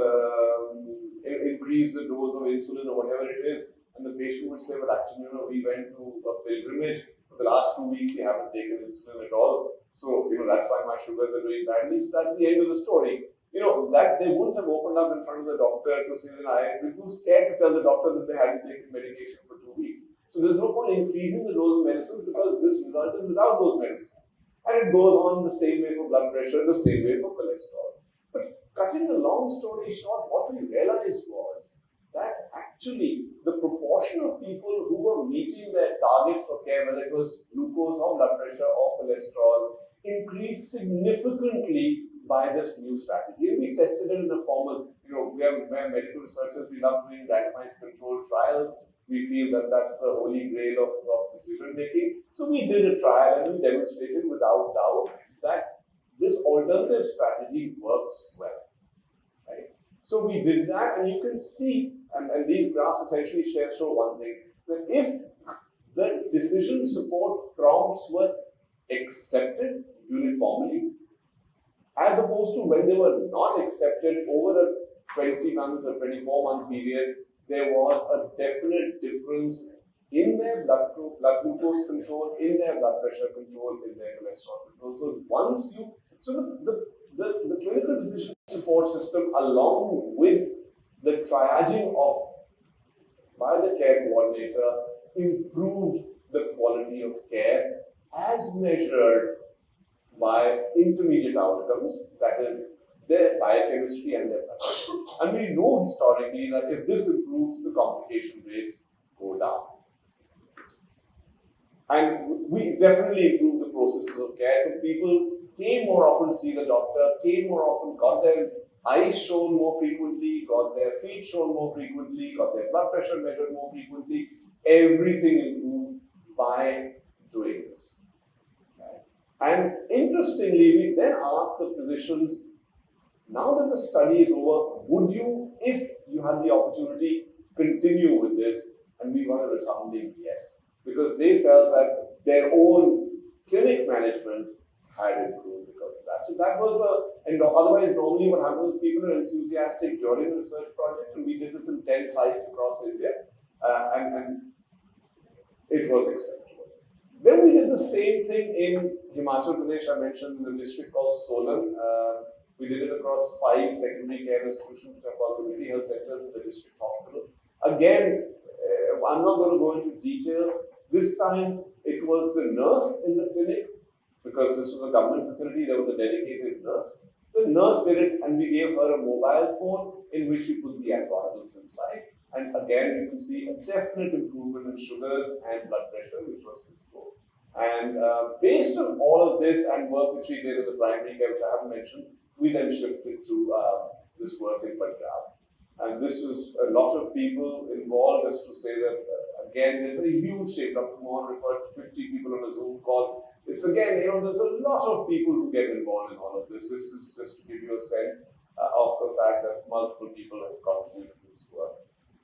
increase the dose of insulin or whatever it is. And the patient would say, well, actually, we went to a pilgrimage. For the last 2 weeks, we haven't taken insulin at all. So, that's why my sugars are doing badly. So that's the end of the story. That they wouldn't have opened up in front of the doctor to say that I was too scared to tell the doctor that they hadn't taken medication for 2 weeks. So there's no point increasing the dose of medicine because this resulted without those medicines. And it goes on the same way for blood pressure, the same way for cholesterol. But cutting the long story short, what we realized was that actually the proportion of people who were meeting their targets for care, whether it was glucose or blood pressure or cholesterol, increased significantly by this new strategy. And we tested it in a formal, we're medical researchers, we love doing randomized controlled trials. We feel that that's the holy grail of decision making. So we did a trial and we demonstrated without doubt that this alternative strategy works well. Right? So we did that, and you can see, and these graphs essentially show one thing, that if the decision support prompts were accepted uniformly, as opposed to when they were not accepted over a 20-month or 24-month period, there was a definite difference in their blood glucose control, in their blood pressure control, in their cholesterol control. So the clinical decision support system, along with the triaging by the care coordinator, improved the quality of care as measured by intermediate outcomes, that is, their biochemistry and their blood pressure. And we know historically that if this improves, the complication rates go down. And we definitely improved the processes of care. So people came more often to see the doctor, came more often, got their eyes shown more frequently, got their feet shown more frequently, got their blood pressure measured more frequently. Everything improved by doing this. Right? And interestingly, we then asked the physicians, now that the study is over, would you, if you had the opportunity to continue with this, and we got a resounding yes, because they felt that their own clinic management had improved because of that. So that was and otherwise normally what happens is people are enthusiastic during the research project, and we did this in 10 sites across India, and it was acceptable. Then we did the same thing in Himachal Pradesh. I mentioned in a district called Solan. We did it across 5 secondary care institutions, which are called community health centers in the district hospital. Again, I'm not going to go into detail. This time it was the nurse in the clinic, because this was a government facility, there was a dedicated nurse. The nurse did it, and we gave her a mobile phone in which we put the algorithms inside. And again, you can see a definite improvement in sugars and blood pressure, which was visible. And based on all of this and work which we did in the primary care, which I haven't mentioned, we then shifted to this work in Punjab. And this is a lot of people involved, just to say that, again, there's a huge shape. Dr. Mohan referred to 50 people on a Zoom call. It's again, there's a lot of people who get involved in all of this. This is just to give you a sense of the fact that multiple people have contributed to this work.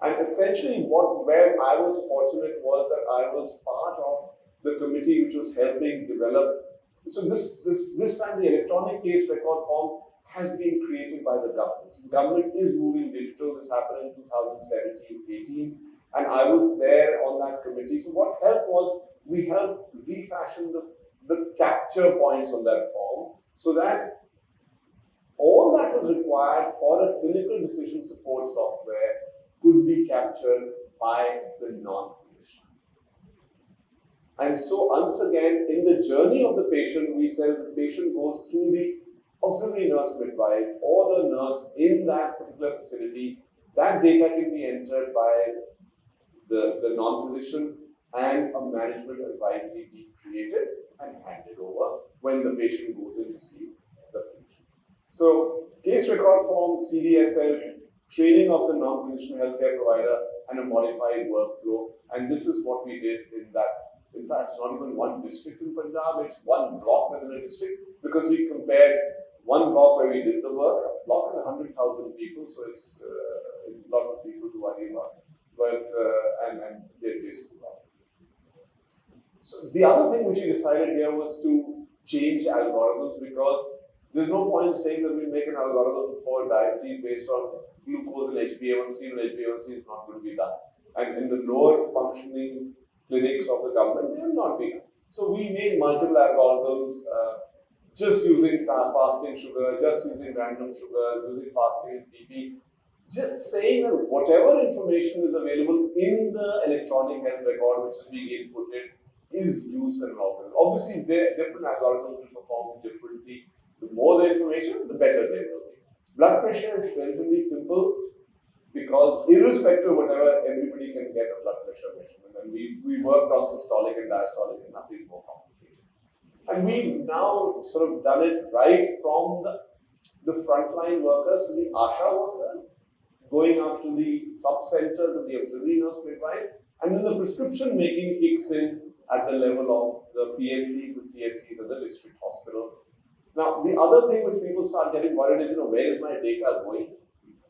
And essentially, where I was fortunate was that I was part of the committee which was helping develop. So this time, the electronic case record form has been created by the government. So the government is moving digital. This happened in 2017-18, and I was there on that committee. So what helped was we helped refashion the capture points on that form, so that all that was required for a clinical decision support software could be captured by the non-physician. And so once again, in the journey of the patient, we said the patient goes through the auxiliary nurse midwife or the nurse in that particular facility. That data can be entered by the non-physician, and a management advisory be created and handed over when the patient goes in to see the physician. So case record form, CDSS, training of the non-physician healthcare provider, and a modified workflow. And this is what we did in that. In fact, it's not even one district in Punjab, it's one block within a district, because we compared one block where we did the work. A block is 100,000 people, so it's a lot of people do AIIMS, but and they're based in block. So the other thing which we decided here was to change algorithms, because there's no point saying that we make an algorithm for diabetes based on glucose and HbA1c, when HbA1c is not going to be done. And in the lower functioning clinics of the government, they will not be done. So we made multiple algorithms, just using fasting sugar, just using random sugars, using fasting and PP, just saying that whatever information is available in the electronic health record which is being inputted is used in an algorithm. Obviously, different algorithms will perform differently. The more the information, the better they will be. Blood pressure is relatively simple, because irrespective of whatever, everybody can get a blood pressure measurement. And we worked on systolic and diastolic, and nothing more complicated. And we've now sort of done it right from the frontline workers, so the ASHA workers, going up to the sub-centers and the auxiliary nurse midwives, and then the prescription making kicks in at the level of the PHCs, the CHCs, and the district hospital. Now, the other thing which people start getting worried is, where is my data going?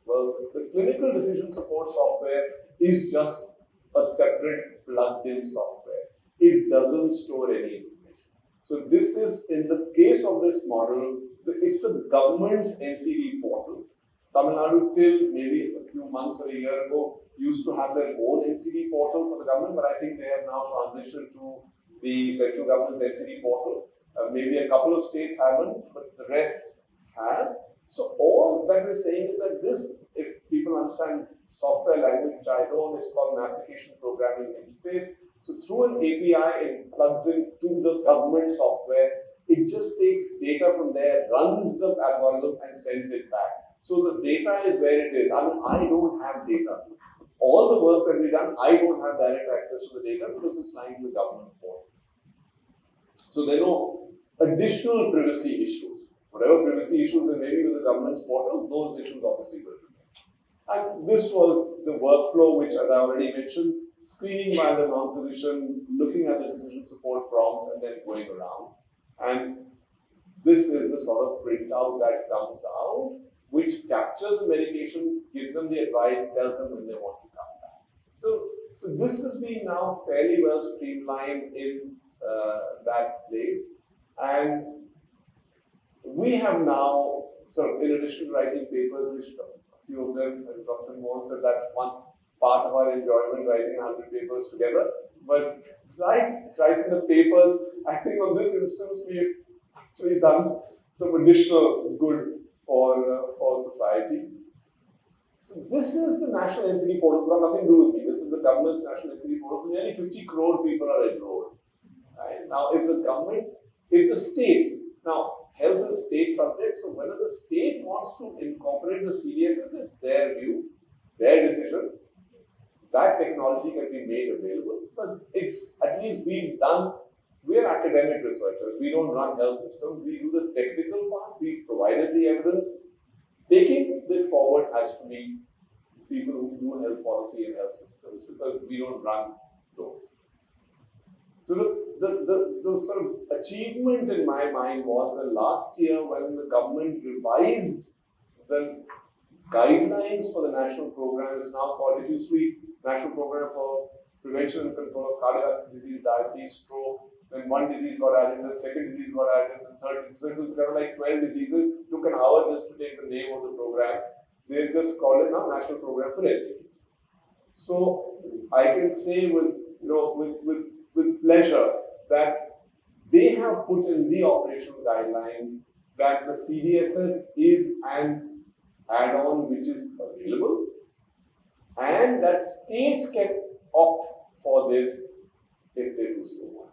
Well, the clinical decision support software is just a separate plugged-in software. It doesn't store any information. So this is, in the case of this model, it's the government's NCD portal. Tamil Nadu, till maybe a few months or a year ago, used to have their own NCD portal for the government, but I think they have now transitioned to the central government's NCD portal. Maybe a couple of states haven't, but the rest have. So all that we're saying is that this, if people understand software language, which I don't, it's called an application programming interface. So through an API, it plugs into the government software. It just takes data from there, runs the algorithm, and sends it back. So the data is where it is. I don't have data. All the work that we've done, I don't have direct access to the data because it's lying in the government portal. So there are no additional privacy issues. Whatever privacy issues there may be with the government's portal, those issues obviously will remain. And this was the workflow which, as I already mentioned, screening by the non-physician, looking at the decision support prompts, and then going around. And this is the sort of printout that comes out. which captures the medication, gives them the advice, tells them when they want to come back. So this has been now fairly well streamlined in that place, and we have now, so in addition to writing papers, which a few of them, as Dr. Mohan said, that's one part of our enjoyment, writing 100 papers together. But besides writing the papers, I think on this instance we've actually done some additional good for society. So this is the National NCD portal. It's got nothing to do with me. This is the government's National NCD portal. So nearly 50 crore people are enrolled. Right? Now, if the states, now health is state subject, so whether the state wants to incorporate the CDSs, it's their view, their decision. That technology can be made available, but it's at least we're academic researchers. We don't run health systems. We do the technical part. We provided the evidence. Taking it forward has to be people who do health policy and health systems, because we don't run those. So the sort of achievement in my mind was that last year, when the government revised the guidelines for the national program, is now called, it used to be National Program for Prevention and Control of Cardiovascular Disease, Diabetes, Stroke. Then one disease got added, then second disease got added, and third disease. So it was kind of like 12 diseases. It took an hour just to take the name of the program. They just called it now National Program for NCDs. So I can say with pleasure that they have put in the operational guidelines that the CDSS is an add-on which is available, and that states can opt for this if they do so want.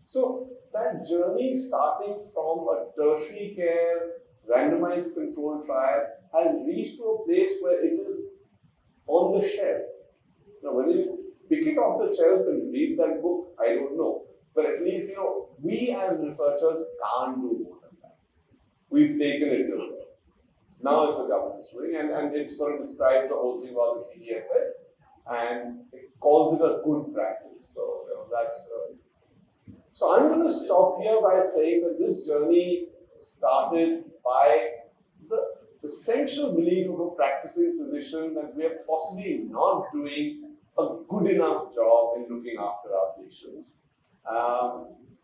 So that journey, starting from a tertiary care randomized control trial, has reached to a place where it is on the shelf. Now, whether you pick it off the shelf and read that book, I don't know. But at least, we as researchers can't do more than that. We've taken it to there. Now it's the government's doing, and it sort of describes the whole thing about the CDSS, and it calls it a good practice. So that's. So I'm going to stop here by saying that this journey started by the essential belief of a practicing physician that we are possibly not doing a good enough job in looking after our patients.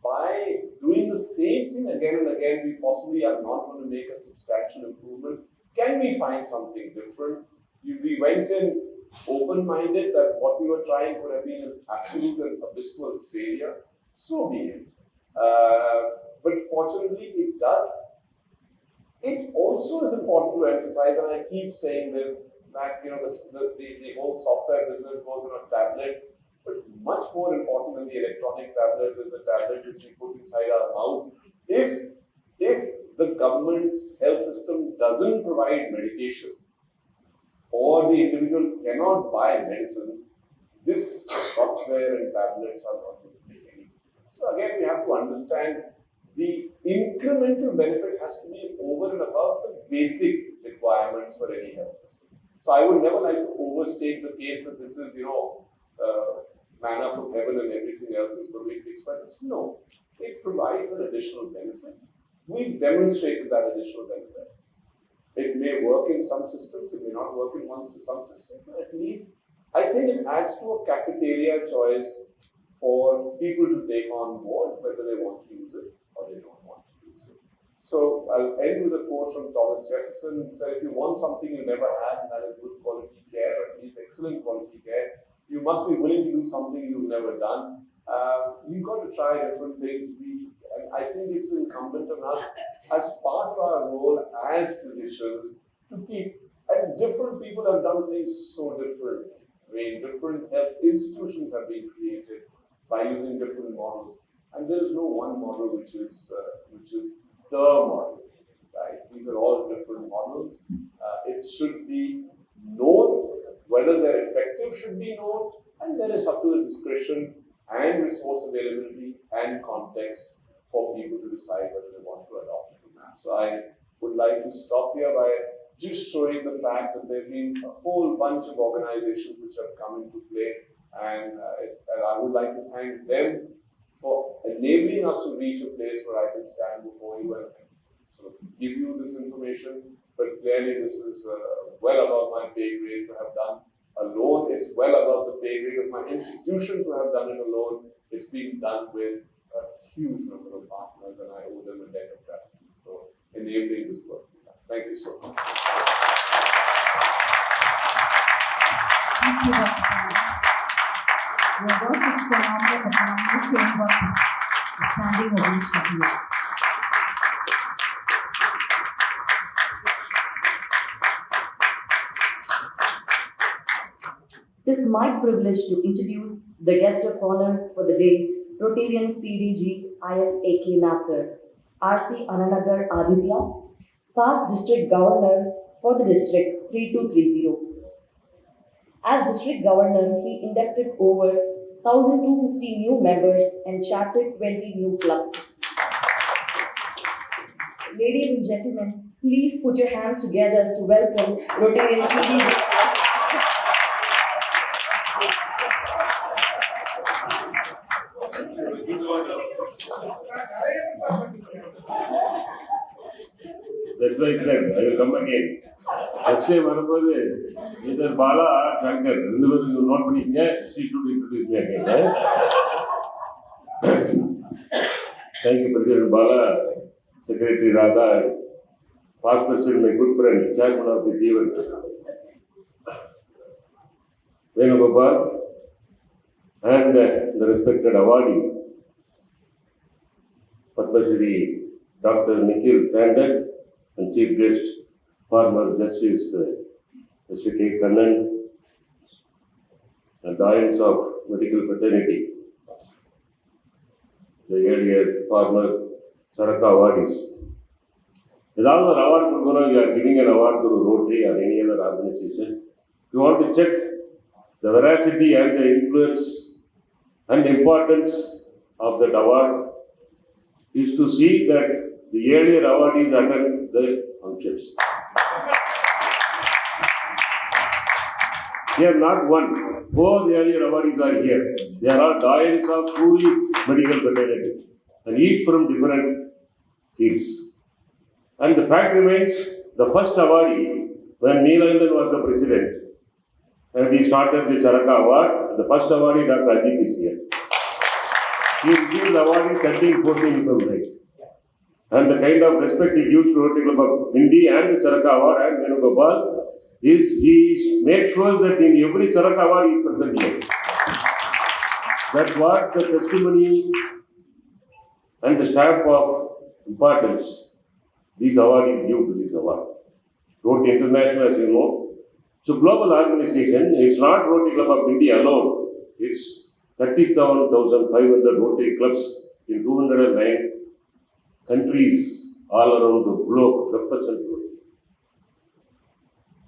By doing the same thing again and again, we possibly are not going to make a substantial improvement. Can we find something different? We went in open-minded that what we were trying could have been an absolute and abysmal failure. So be it. But fortunately, it does. It also is important to emphasize, and I keep saying this, that the whole software business goes on a tablet. But much more important than the electronic tablet is the tablet which we put inside our mouth. If the government health system doesn't provide medication, or the individual cannot buy medicine, this software and tablets are not going to make any. So again, we have to understand the incremental benefit has to be over and above the basic requirements for any health system. So I would never like to overstate the case that this is, manna from heaven and everything else is going to be fixed by this. No, it provides an additional benefit. We've demonstrated that additional benefit. It may work in some systems, it may not work in some systems, but at least I think it adds to a cafeteria choice for people to take on board, whether they want to use it or they don't want to use it. So I'll end with a quote from Thomas Jefferson. He said, if you want something you never had, and that is good quality care, or at least excellent quality care, you must be willing to do something you've never done. You've got to try different things. And I think it's incumbent on us, as part of our role as physicians, to keep, and different people have done things so differently. I mean, different health institutions have been created by using different models. And there is no one model which is the model, right? These are all different models. It should be known. Whether they're effective should be known, and then it's up to the discretion and resource availability and context for people to decide whether they want to adopt it or not. So I would like to stop here by just showing the fact that there have been a whole bunch of organizations which have come into play, and I would like to thank them for enabling us to reach a place where I can stand before you and sort of give you this information. but clearly this is well above my pay grade to have done alone. It's well above the pay grade of my institution to have done it alone. It's being done with a huge number of partners, and I owe them a debt of gratitude for enabling this work. Thank you so much. Thank you, Dr. Kannan. Your work is phenomenal. The phenomenal framework is standing ovation to you. It is my privilege to introduce the guest of honor for the day, Rotarian PDG ISAK Nazar, RC Ananagar Aditya, past District Governor for the District 3230. As District Governor, he inducted over 1,250 new members and chartered 20 new clubs. Ladies and gentlemen, please put your hands together to welcome Rotarian PDG. That's why I said, I will come again. Next time, either Bala or Shankar, whenever you not putting there, she should introduce me again. Thank you, President Bala, Secretary Radha, past President, my good friend, Chairman of this event. Venugopal, and the respected awardee, Padma Shri Dr. Nikhil Tandon, and Chief Guest, former Justice Mr. K. Kannan, and the AIIMS of Medical Fraternity, the earlier former Charaka Awardees. With all the award, you are giving an award to Rotary or any other organization. If you want to check the veracity and the influence and the importance of that award, is to see that the earlier awardees attend the functions. Here, not one, 4 earlier awardees are here. They are all doyens of truly medical fraternity, and each from different fields. And the fact remains, the first awardee, when Neelandan was the president, and we started the Charaka Award, the first awardee, Dr. Ajit, is here. He received the award in 13-14, if I'm right. And the kind of respect he gives to Rotary Club of India and the Charaka Award and Venugopal is he makes sure that in every Charaka Award he is present here. That's what the testimony and the stamp of importance these awardees give to this award. Rotary International, as you know, it's a global organization. It's not Rotary Club of India alone. It's 37,500 Rotary clubs in 209 countries all around the globe represent Rotary.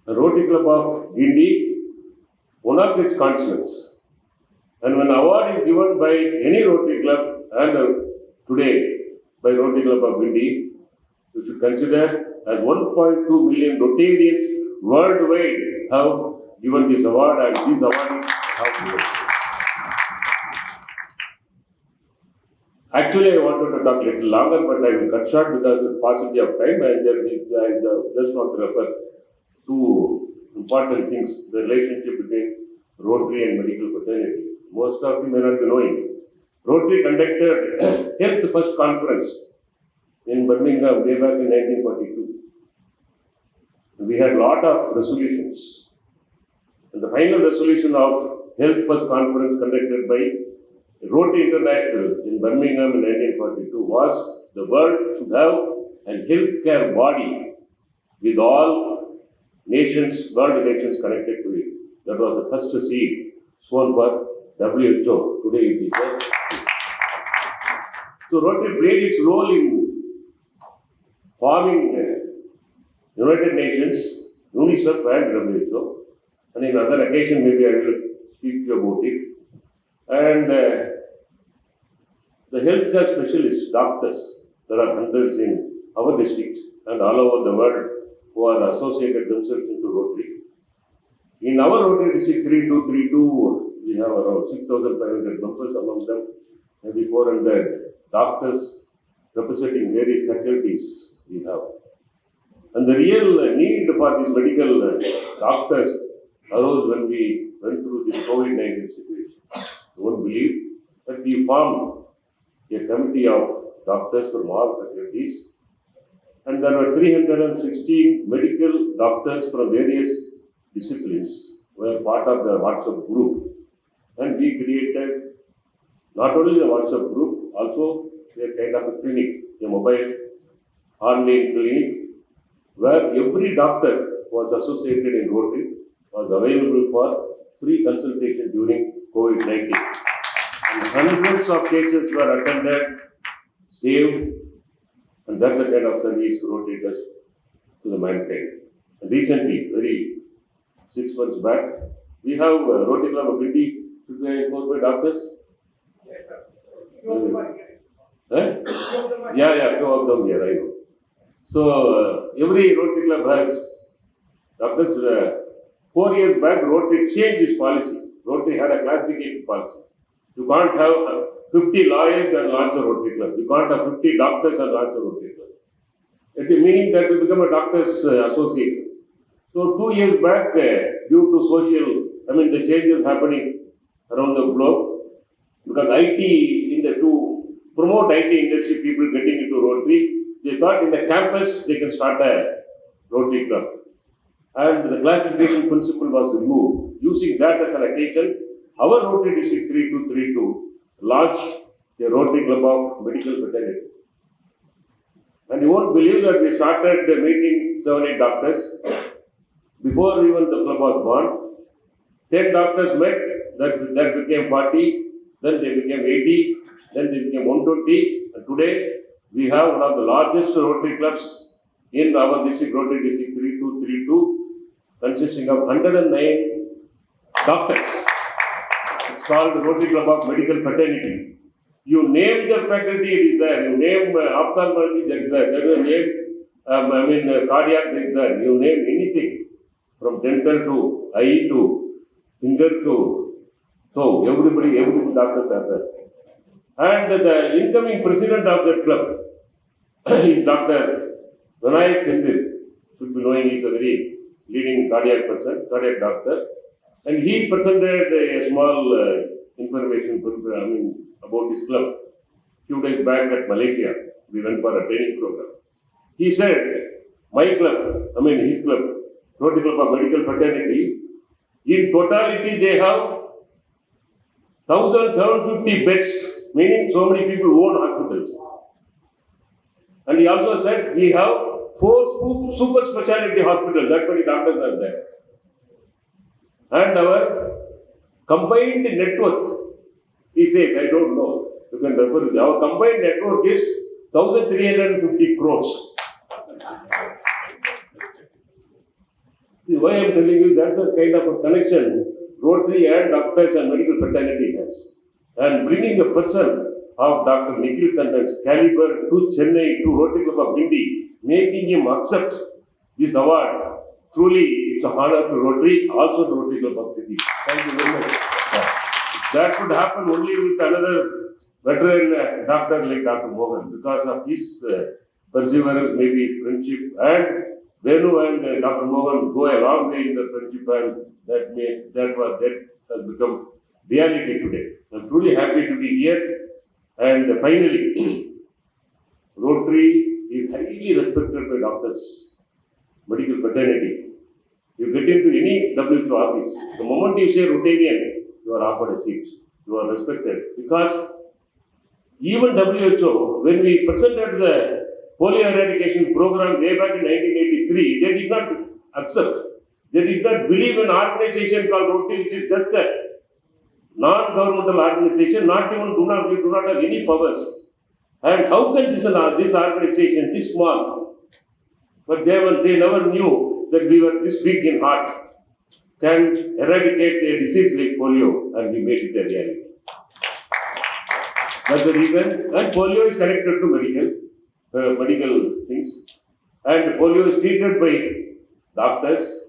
The Rotary Club of India, one of its constituents. And when award is given by any Rotary Club and today by Rotary Club of India, you should consider as 1.2 million Rotarians worldwide have given this award, and these awardees have given. Actually, I wanted to talk a little longer, but I will cut short because of the paucity of time, and I just want to refer two important things: the relationship between Rotary and medical fraternity. Most of you may not be knowing. Rotary conducted Health First Conference in Birmingham way back in 1942. We had a lot of resolutions. And the final resolution of Health First Conference conducted by Rotary International in Birmingham in 1942 was the world should have a healthcare body with all nations, world nations connected to it. That was the first seed sown for WHO. Today it is there. So Rotary played its role in forming United Nations, UNICEF and WHO. And in other occasion maybe I will speak to you about it. And the healthcare specialists, doctors, there are hundreds in our district and all over the world who are associated themselves into Rotary. In our Rotary district 3232, we have around 6,500 members, among them maybe 400 doctors representing various faculties we have. And the real need for these medical doctors arose when we went through this COVID-19 situation. You won't believe that we formed a committee of doctors from all faculties, and there were 316 medical doctors from various disciplines were part of the WhatsApp group. And we created not only the WhatsApp group, also a kind of a clinic, a mobile online clinic, where every doctor was associated in Rotary was available for free consultation during COVID-19. And hundreds of cases were attended, saved, and that's the kind of service Rotary does to the mankind. And recently, 6 months back, we have Rotary Club of India should be enforced by doctors. Yes, sir. Yeah, 2 of them here, I know. So, every Rotary Club has doctors. 4 years back, Rotary changed its policy. Rotary had a classification policy. You can't have 50 lawyers and launch a Rotary Club. You can't have 50 doctors and launch a Rotary Club. It is meaning that you become a doctor's association. So 2 years back, due to the changes happening around the globe, because to promote IT industry, people getting into Rotary, they thought in the campus they can start a Rotary Club. And the classification principle was removed. Using that as an occasion, our Rotary District 3232 launched a Rotary Club of Medical Fraternity. And you won't believe that we started the meeting 7-8 doctors. Before even the club was born, 10 doctors met, that became 40, then they became 80, then they became 120, and today we have one of the largest Rotary clubs in our district, Rotary District 3232, consisting of 109 doctors. It's called the Rotary Club of Medical Fraternity. You name the faculty, it is there. You name ophthalmology, that is there. You name cardiac, that is there. You name anything from dental to eye to finger to toe. Every doctors are there. And the incoming president of that club is Dr. Vinayak Sindhil. Should be knowing, he is a very leading cardiac doctor. And he presented a small information about his club. Few days back at Malaysia, we went for a training program. He said, his club, Rotary Club of Medical Fraternity, in totality they have 1,750 beds, meaning so many people who own hospitals. And he also said, we have 4 super specialty hospitals, that many doctors are there. And our combined net worth, he said, I don't know, you can refer to it. Our combined net worth is 1,350 crores. See, why I am telling you, that's the kind of a connection Rotary and doctors and medical fraternity has. And bringing a person of Dr. Nikhil Tandon's caliber to Chennai, to Rotary Club of India, making him accept this award, truly it's a honor to Rotary, also to Rotary Club of India. Thank you very much. That would happen only with another veteran doctor like Dr. Mohan, because of his perseverance, maybe his friendship, and Venu and Dr. Mohan go a long way in the friendship, and that has become reality today. I'm truly happy to be here. And finally, Rotary is highly respected by doctors, medical fraternity. You get into any WHO office, the moment you say Rotarian, you are offered a seat. You are respected. Because even WHO, when we presented the polio eradication program way back in 1983, they did not accept. They did not believe in an organization called Rotary, which is just a non-governmental organization, we do not have any powers. And how can this organization, this small, but they never knew that we were this big in heart, can eradicate a disease like polio, and we made it a reality. That's the reason. And polio is connected to medical things. And polio is treated by doctors.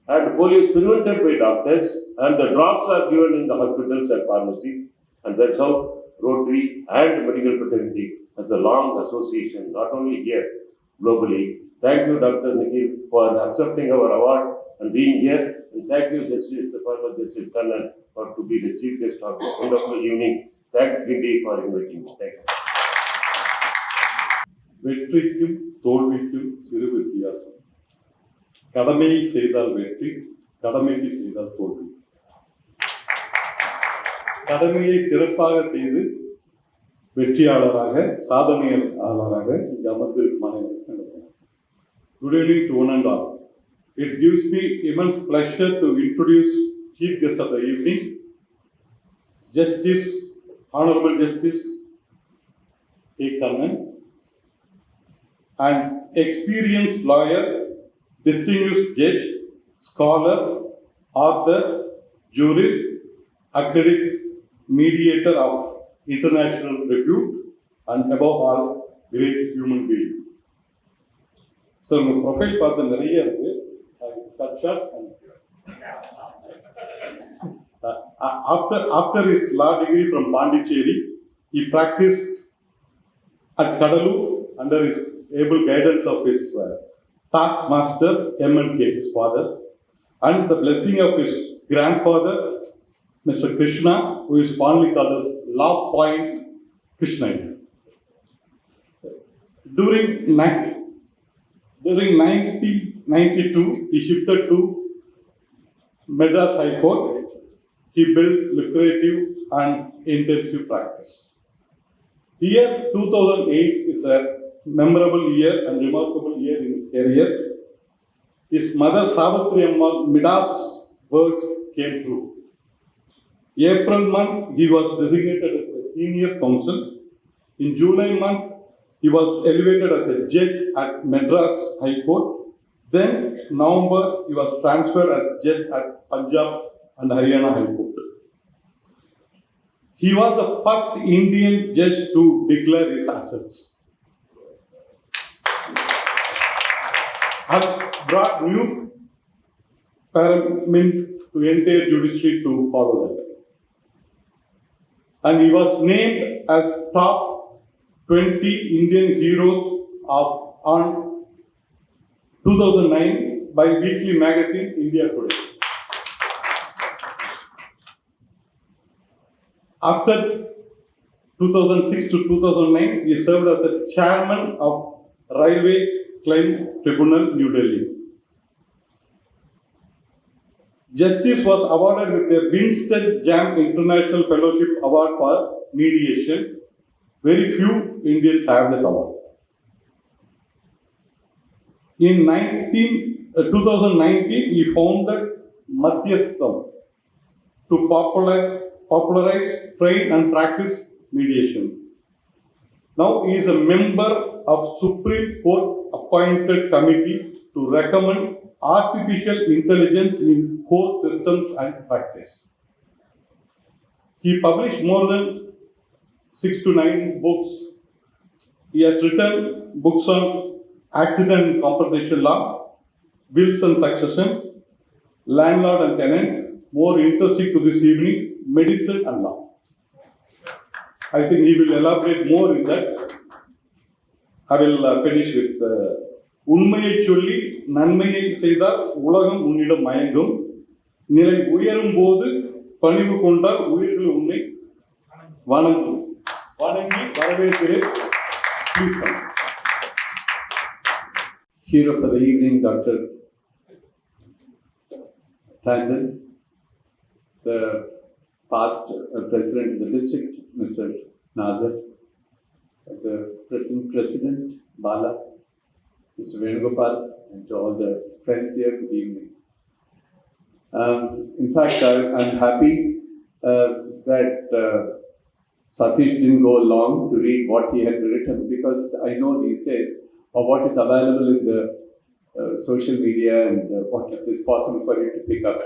And polio is prevented by doctors, and the drops are given in the hospitals and pharmacies, and that's how Rotary and medical fraternity has a long association, not only here, globally, Thank you, Dr. Nikhil, for accepting our award and being here. And thank you, Justice, the former Justice Kannan, for to be the chief guest of this wonderful evening. Thanks, Gindi, for inviting me. Thank you. வெற்றிக்கும் தோல்விக்கும் சிறு வித்தியாசம். கடமையை செய்தால் வெற்றி, கடமைக்கு செய்தால் தோல்வி. கடமையை சிறப்பாக செய்து வெற்றியாளராக சாதனையாளராக இங்கு அமர்ந்திருக்கும் அனைவருக்கும் good evening to one and all. It gives me immense pleasure to introduce chief guest of the evening, Justice, Honorable Justice A. Kannan, an experienced lawyer, distinguished judge, scholar, author, jurist, accredited mediator of international repute, and above all, great human being. So, my profile பார்த்த நிறைய இருக்கு. Cut short. After his law degree from Pondicherry, he practiced at Kadalur under his able guidance of his taskmaster M.N.K., his father, and the blessing of his grandfather, Mr. Krishna, who is fondly called as Law Point Krishna. During 1992, he shifted to Madras High Court. He built lucrative and intensive practice. Year 2008 is a memorable year and remarkable year in his career. His mother Savitri Ammal Midas works came true. April month, he was designated as a senior counsel. In July month, he was elevated as a judge at Madras High Court. Then, November, he was transferred as judge at Punjab and Haryana High Court. He was the first Indian judge to declare his assets. Had brought new paramount to entire judiciary to follow that. And he was named as top 20 Indian heroes on 2009 by weekly magazine India Today. After 2006 to 2009, he served as the chairman of Railway Claim Tribunal, New Delhi. Justice was awarded with the Winston Jam International Fellowship Award for Mediation. Very few Indians have that award. In 2019, he founded Mathyasam to popularize, train and practice mediation. Now he is a member of Supreme Court appointed committee to recommend artificial intelligence in court systems and practice. He published more than 6 to 9 books. He has written books on accident and compensation law, wills and succession, landlord and tenant. More interesting to this evening, medicine and law. I think he will elaborate more in that. I will finish with உண்மையை சொல்லி நன்மையை செய்தால் உலகம் உன்னிடம் மயங்கும், நிலை உயரும் போது பணிவு கொண்டால் உயிர்கள் உன்னை வணங்கும். வணங்கி வரவேற்கிறேன். Hero for the evening, Dr. Tandon, the past president of the district, Mr. Nazar, the present president, Bala, Mr. Venugopal, and to all the friends here, good evening. In fact, I'm happy that Satish didn't go long to read what he had written, because I know these days of what is available in the social media and what it is possible for you to pick up.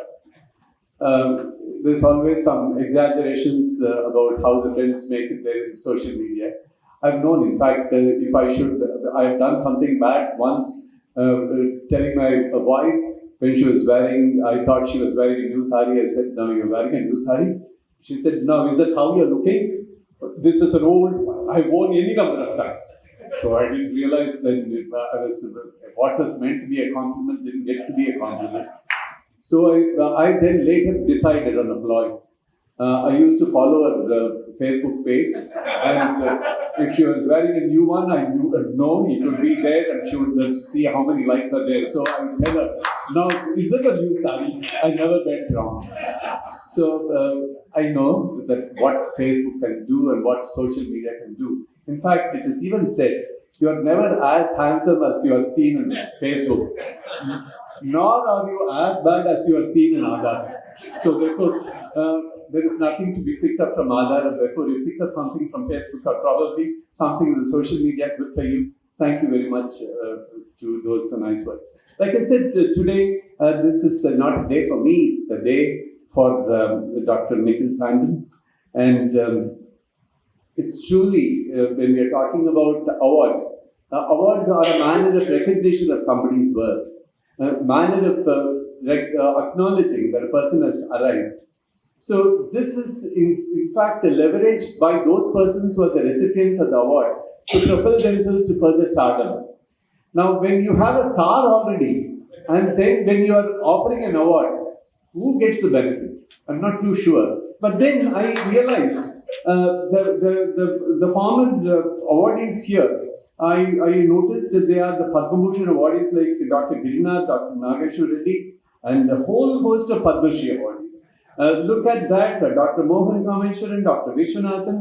There's always some exaggerations about how the friends make it there in social media. I've known, in fact, if I've done something bad once, telling my wife when she was wearing, I thought she was wearing a new sari. I said, "No, you're wearing a new sari." She said, "No, is that how you're looking? This is an old one. I've worn any number of times." So I didn't realize that what was meant to be a compliment didn't get to be a compliment. So I then later decided on a ploy. I used to follow her Facebook page, and if she was wearing a new one, I know it would be there, and she would just see how many likes are there. So I would tell her, "Now, is it a new saree?" I never went wrong. So I know that what Facebook can do and what social media can do. In fact, it is even said, "You are never as handsome as you are seen on Facebook, nor are you as bad as you are seen in Aadhaar." So therefore, there is nothing to be picked up from Nazar, and therefore you picked up something from Facebook or probably something in the social media. Good for you. Thank you very much to those nice words. Like I said, today this is not a day for me, it's a day for Dr. Nikhil Tandon. And it's truly, when we are talking about awards, awards are a manner of recognition of somebody's work, a manner of acknowledging that a person has arrived. So this is in fact a leverage by those persons who are the recipients of the award to propel themselves to further stardom. Now, when you have a star already, and then when you are offering an award, who gets the benefit? I'm not too sure. But then I realized the former awardees here, I noticed that they are the Padma Bhushan awardees like Dr. Girinath, Dr. Nageshwar Reddy, and a whole host of Padma Shri awardees. Look at that, Dr. Mohan Kameshwaran, Dr. Vishwanathan,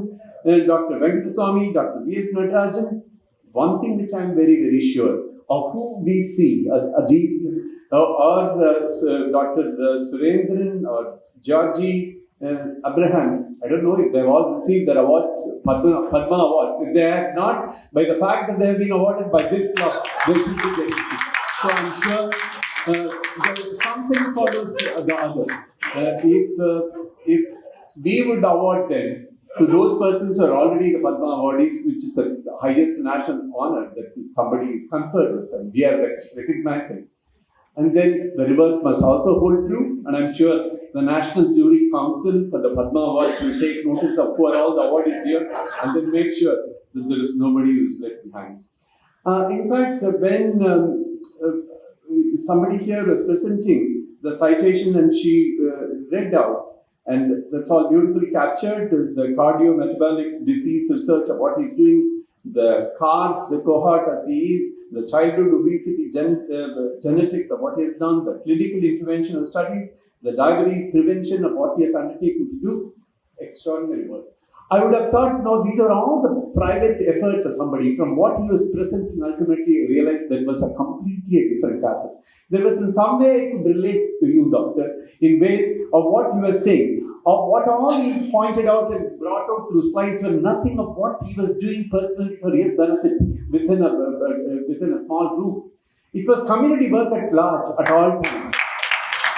Dr. Venkataswamy, Dr. V.S. Natarajan. One thing which I am very, very sure of who we see, Ajit, or Dr. Surendran, or Georgie, Abraham, I don't know if they've all received their awards, Padma Awards. If they have not, by the fact that they have been awarded by this club, they should be getting it. So I'm sure something follows the other. If we would award them to those persons who are already the Padma awardees, which is the highest national honor that somebody is conferred with, and we are recognizing. And then the reverse must also hold true, and I'm sure the National Jury Council for the Padma Awards will take notice of who are all the awardees here, and then make sure that there is nobody who is left behind. In fact, when somebody here was presenting the citation and she read out, and that's all beautifully captured, the cardio-metabolic disease research of what he's doing, the CARS, the cohort as he is, the childhood obesity genetics of what he has done, the clinical intervention studies, the diabetes prevention of what he has undertaken to do. Extraordinary work. I would have thought, no, these are all the private efforts of somebody. From what he was presenting, ultimately I realized there was a completely different facet. There was in some way I could relate to you, doctor, in ways of what you were saying, of what all he pointed out and brought out through slides were nothing of what he was doing personally for his benefit within a small group. It was community work at large, at all times.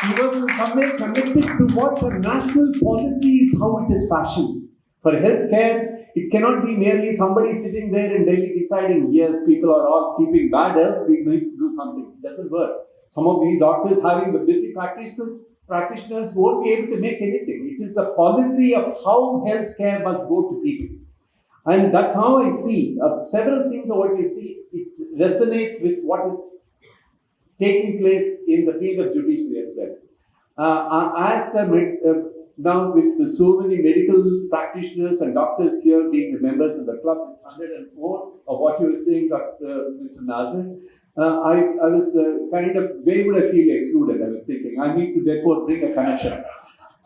He was in some way connected to what the national policy is, how it is fashioned. For healthcare, it cannot be merely somebody sitting there in Delhi deciding, yes, people are all keeping bad health, we need to do something. It doesn't work. Some of these doctors having the busy practitioners won't be able to make anything. It is a policy of how healthcare must go to people. And that's how I see several things of what you see, it resonates with what is taking place in the field of judiciary as well. Now with so many medical practitioners and doctors here being the members of the club, 104 of what you were saying, Mr. Nazar, I was kind of, where would I feel excluded? I was thinking, I need to therefore bring a connection.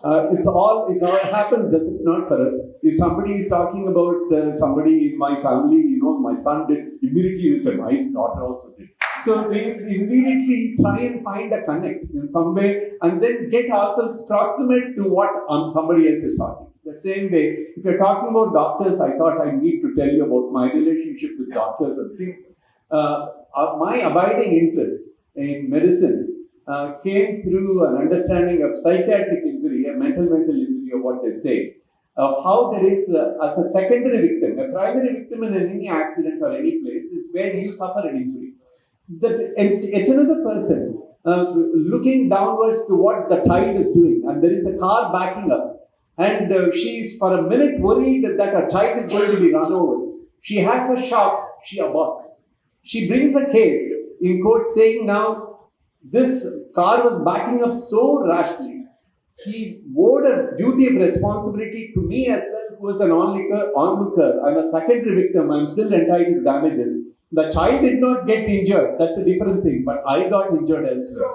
It all happens, does it not, for us? If somebody is talking about somebody in my family, my son did, immediately it's a nice daughter also did. So we immediately try and find a connect in some way and then get ourselves proximate to what somebody else is talking. The same way, if you're talking about doctors, I thought I need to tell you about my relationship with doctors and things. My abiding interest in medicine came through an understanding of psychiatric injury, a mental injury of what they say. How there is, as a secondary victim, a primary victim in any accident or any place is where you suffer an injury. That at another person looking downwards to what the child is doing, and there is a car backing up, and she is for a minute worried that a child is going to be run over. She has a shock, she aborts. She brings a case in court saying now this car was backing up so rashly. He owed a duty of responsibility to me as well, who was an onlooker. I'm a secondary victim. I'm still entitled to damages. The child did not get injured. That's a different thing. But I got injured elsewhere.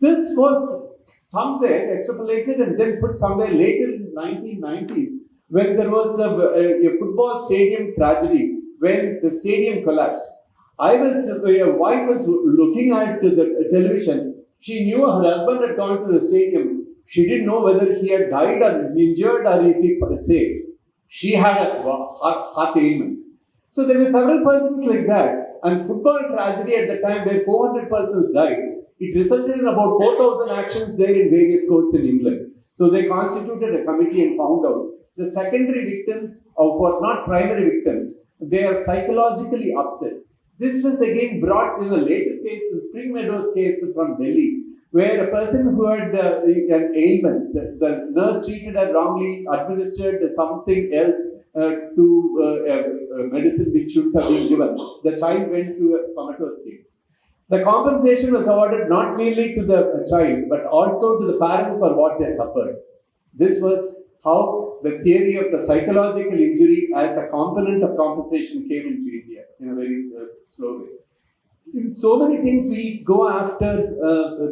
This was somewhere extrapolated and then put somewhere later in the 1990s when there was a football stadium tragedy when the stadium collapsed. My wife was looking at the television. She knew her husband had gone to the stadium. She didn't know whether he had died or injured or is he safe. She had a heart ailment. So there were several persons like that. And football tragedy at the time where 400 persons died, it resulted in about 4,000 actions there in various courts in England. So they constituted a committee and found out the secondary victims, or not primary victims, they are psychologically upset. This was again brought in a later case, the Spring Meadows case from Delhi, where a person who had an ailment, the nurse treated her wrongly, administered something else to medicine which should have been given. The child went to a comatose state. The compensation was awarded not merely to the child, but also to the parents for what they suffered. This was how the theory of the psychological injury as a component of compensation came into India in a very slow way. In so many things we go after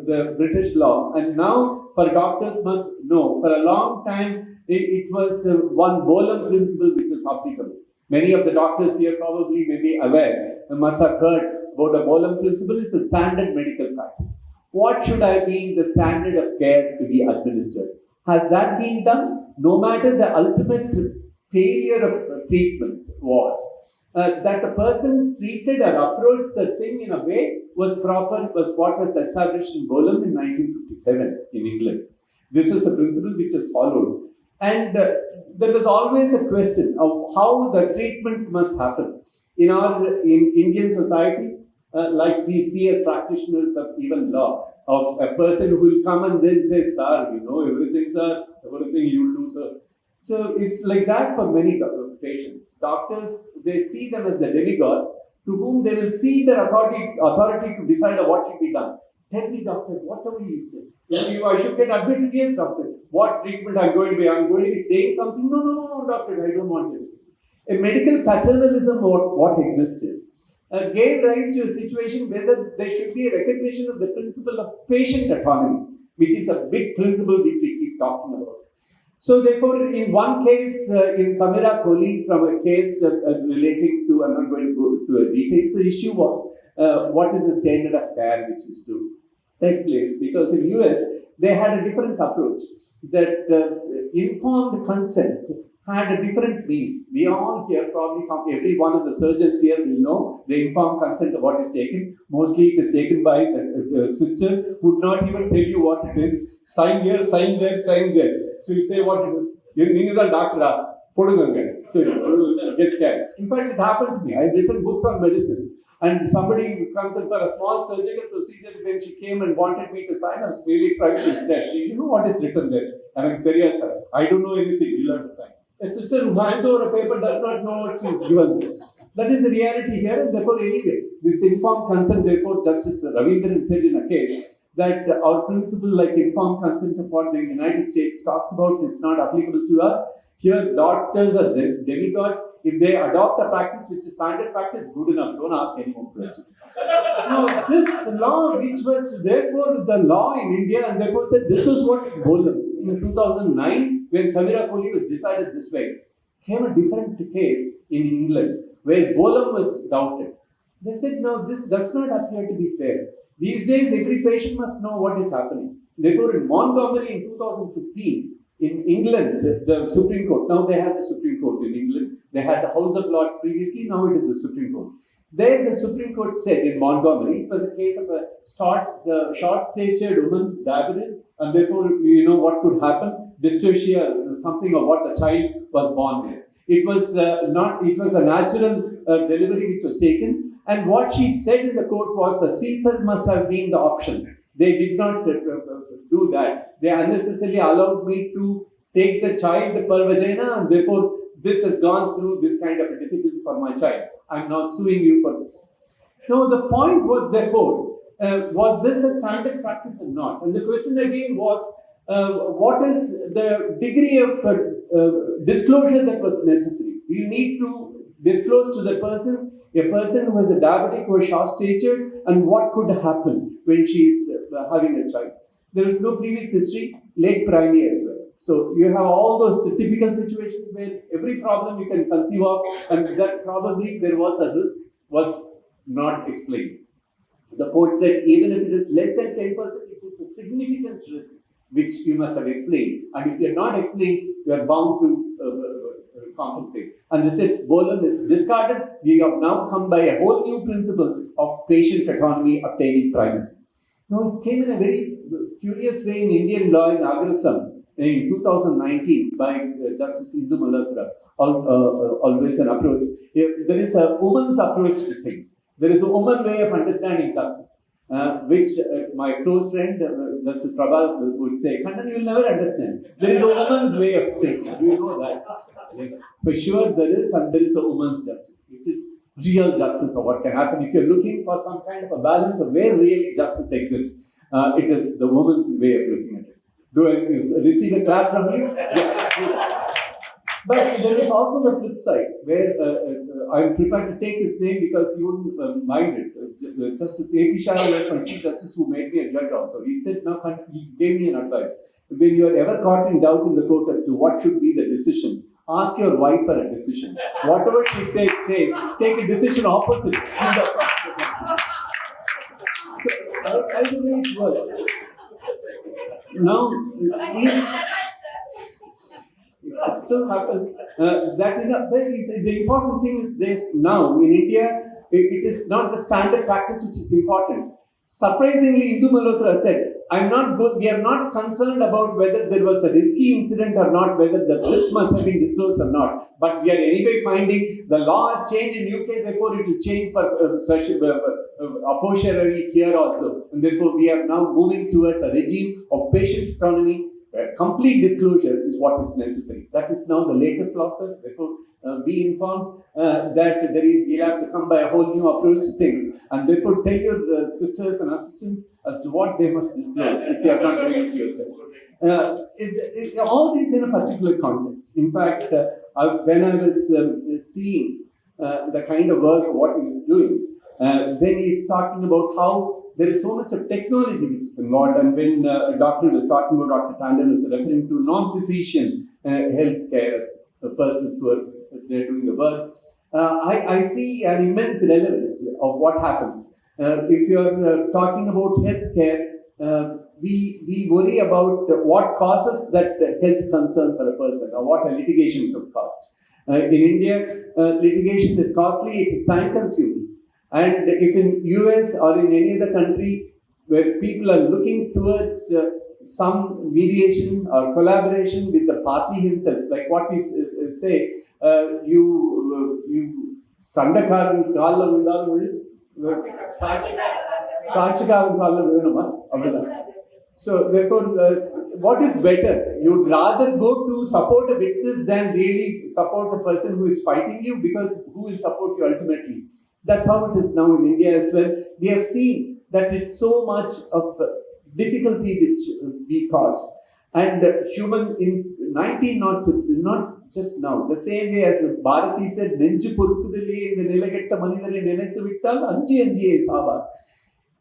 the British law, and now for doctors must know, for a long time it was one Bolam principle which is applicable. Many of the doctors here probably may be aware, must have heard about the Bolam principle is the standard medical practice. What should have been the standard of care to be administered? Has that been done? No matter the ultimate failure of treatment was, that the person treated or approached the thing in a way was proper, was what was established in Bolam in 1957 in England. This is the principle which is followed. And there was always a question of how the treatment must happen. In Indian societies, like we see as practitioners of even law, of a person who will come and then say, sir, you know everything, sir, everything you will do, sir. So it's like that for many patients. Doctors, they see them as the demigods to whom they will see their authority to decide what should be done. Tell me, doctor, whatever you say. I should get admitted, yes, doctor. What treatment I'm going to be? I'm going to be saying something? No, doctor, I don't want it. A medical paternalism what existed gave rise to a situation whether there should be a recognition of the principle of patient autonomy, which is a big principle which we keep talking about. So therefore, in one case, in Samira Kohli, from a case relating to, I'm not going to go to details, the issue was what is the standard of care which is to take place, because in US, they had a different approach, that informed consent had a different meaning. We all here, probably every one of the surgeons here will know the informed consent of what is taken. Mostly it is taken by a sister who would not even tell you what it is. Sign here, sign there, sign there. So you say what it is. You are a doctor. So you get care. In fact, it happened to me. I've written books on medicine. And somebody comes in for a small surgical procedure. When she came and wanted me to sign, I was really trying to test. You know what is written there? And I'm very sir. I don't know anything. You'll have to sign. A sister who hands over a paper does not know what she is given. That is the reality here, and therefore, anyway, this informed consent, therefore, Justice Ravindran said in a case that our principle, like informed consent of what the United States talks about, is not applicable to us. Here, doctors are demigods. If they adopt a practice which is standard practice, good enough. Don't ask any more questions. Now, this law, which was therefore the law in India, and therefore said this is what is Bolam. In 2009, when Samira Kohli was decided this way, came a different case in England where Bolam was doubted. They said, no, this does not appear to be fair. These days, every patient must know what is happening. Therefore, in Montgomery in 2015, in England, the Supreme Court, now they have the Supreme Court in England. They had the House of Lords previously, now it is the Supreme Court. There, the Supreme Court said in Montgomery, it was a case of a short-statured woman, diabetes, and therefore, you know what could happen? Dystocia, something of what the child was born with. It was it was a natural delivery which was taken, and what she said in the court was a Caesar must have been the option. They did not do that. They unnecessarily allowed me to take the child per vagina, and therefore this has gone through this kind of a difficulty for my child. I'm now suing you for this. Now, the point was therefore, was this a standard practice or not? And the question again was, what is the degree of disclosure that was necessary? Do you need to disclose to the person, a person who is a diabetic or short-statured, and what could happen when she is having a child? There is no previous history, late primary as well. So you have all those typical situations where every problem you can conceive of, and that probably there was a risk was not explained. The court said even if it is less than 10%, it is a significant risk which you must have explained. And if you are not explained, you are bound to compensate. And they said Bolam is discarded. We have now come by a whole new principle of patient autonomy obtaining privacy. Now, it came in a very curious way in Indian law in Agrasam in 2019 by Justice Indu Malhotra. Always an approach. There is a woman's approach to things. There is a woman way of understanding justice, which my close friend, Justice Prabha, would say, Kannan, you will never understand. There is a woman's way of thinking. Do you know that? Yes, for sure there is, and there is a woman's justice, which is real justice or what can happen. If you're looking for some kind of a balance of where really justice exists, it is the woman's way of looking at it. Do I receive a clap from you? Yeah. But there is also the flip side, where I'm prepared to take his name because he wouldn't mind it. Justice A.P. Shah was my Chief Justice who made me a judge also. He said, now he gave me an advice. When you are ever caught in doubt in the court as to what should be the decision, ask your wife for a decision. Whatever she says, take a decision opposite. So, I the way it works. Now, it still happens. The important thing is this now in India, it is not the standard practice which is important. Surprisingly, Indu Malhotra said, we are not concerned about whether there was a risky incident or not, whether the risk must have been disclosed or not. But we are anyway finding the law has changed in UK, therefore it will change for a fortiori here also. And therefore we are now moving towards a regime of patient autonomy. Complete disclosure is what is necessary. That is now the latest law, sir. Therefore, be informed that you'll have to come by a whole new approach to things. And therefore, tell your sisters and assistants as to what they must disclose if you are not doing it yourself. All these in a particular context. In fact, when I was seeing the kind of work of what he was doing, then he's talking about how there is so much of technology which is involved, and when Doctor was talking about, Dr. Tandon was referring to non-physician healthcare persons who are there doing the work, I see an immense relevance of what happens. If you are talking about healthcare, we worry about what causes that health concern for a person or what a litigation could cost. In India, litigation is costly, it is time-consuming. And if in US or in any other country where people are looking towards some mediation or collaboration with the party himself, like what we say, you Sandakaran Kala So therefore, what is better? You'd rather go to support a witness than really support a person who is fighting you, because who will support you ultimately? That's how it is now in India as well. We have seen that it's so much of difficulty which we cause. And human in 1906 is not just now. The same way as Bharati said, Nenju Purukudali in the Nilagetta Manidari Nenethu Vittal, Anji Anji Sava.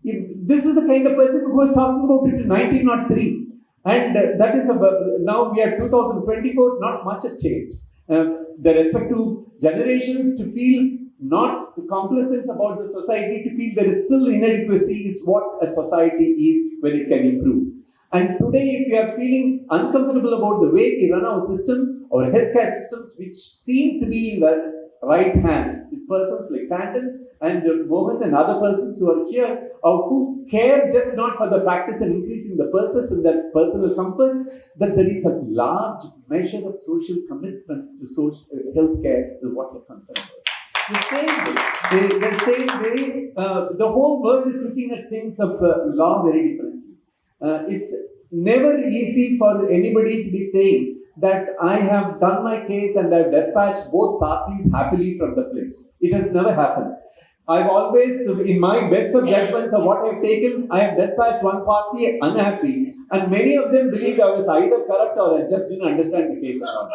This is the kind of person who was talking about it in 1903. And that is now we are 2024, not much has changed. The respective generations to feel not complacent about the society, to feel there is still inadequacy is what a society is when it can improve. And today, if you are feeling uncomfortable about the way we run our systems, our healthcare systems, which seem to be in the right hands, with persons like Tandon and Mohan and other persons who are here, or who care just not for the practice and increasing the purses and their personal comforts, that there is a large measure of social commitment to social healthcare is what you're concerned about. The same way, the whole world is looking at things of law very differently. It's never easy for anybody to be saying that I have done my case and I've dispatched both parties happily from the place. It has never happened. I've always, in my best of judgments of what I've taken, I have dispatched one party unhappy, and many of them believed I was either corrupt or I just didn't understand the case at all.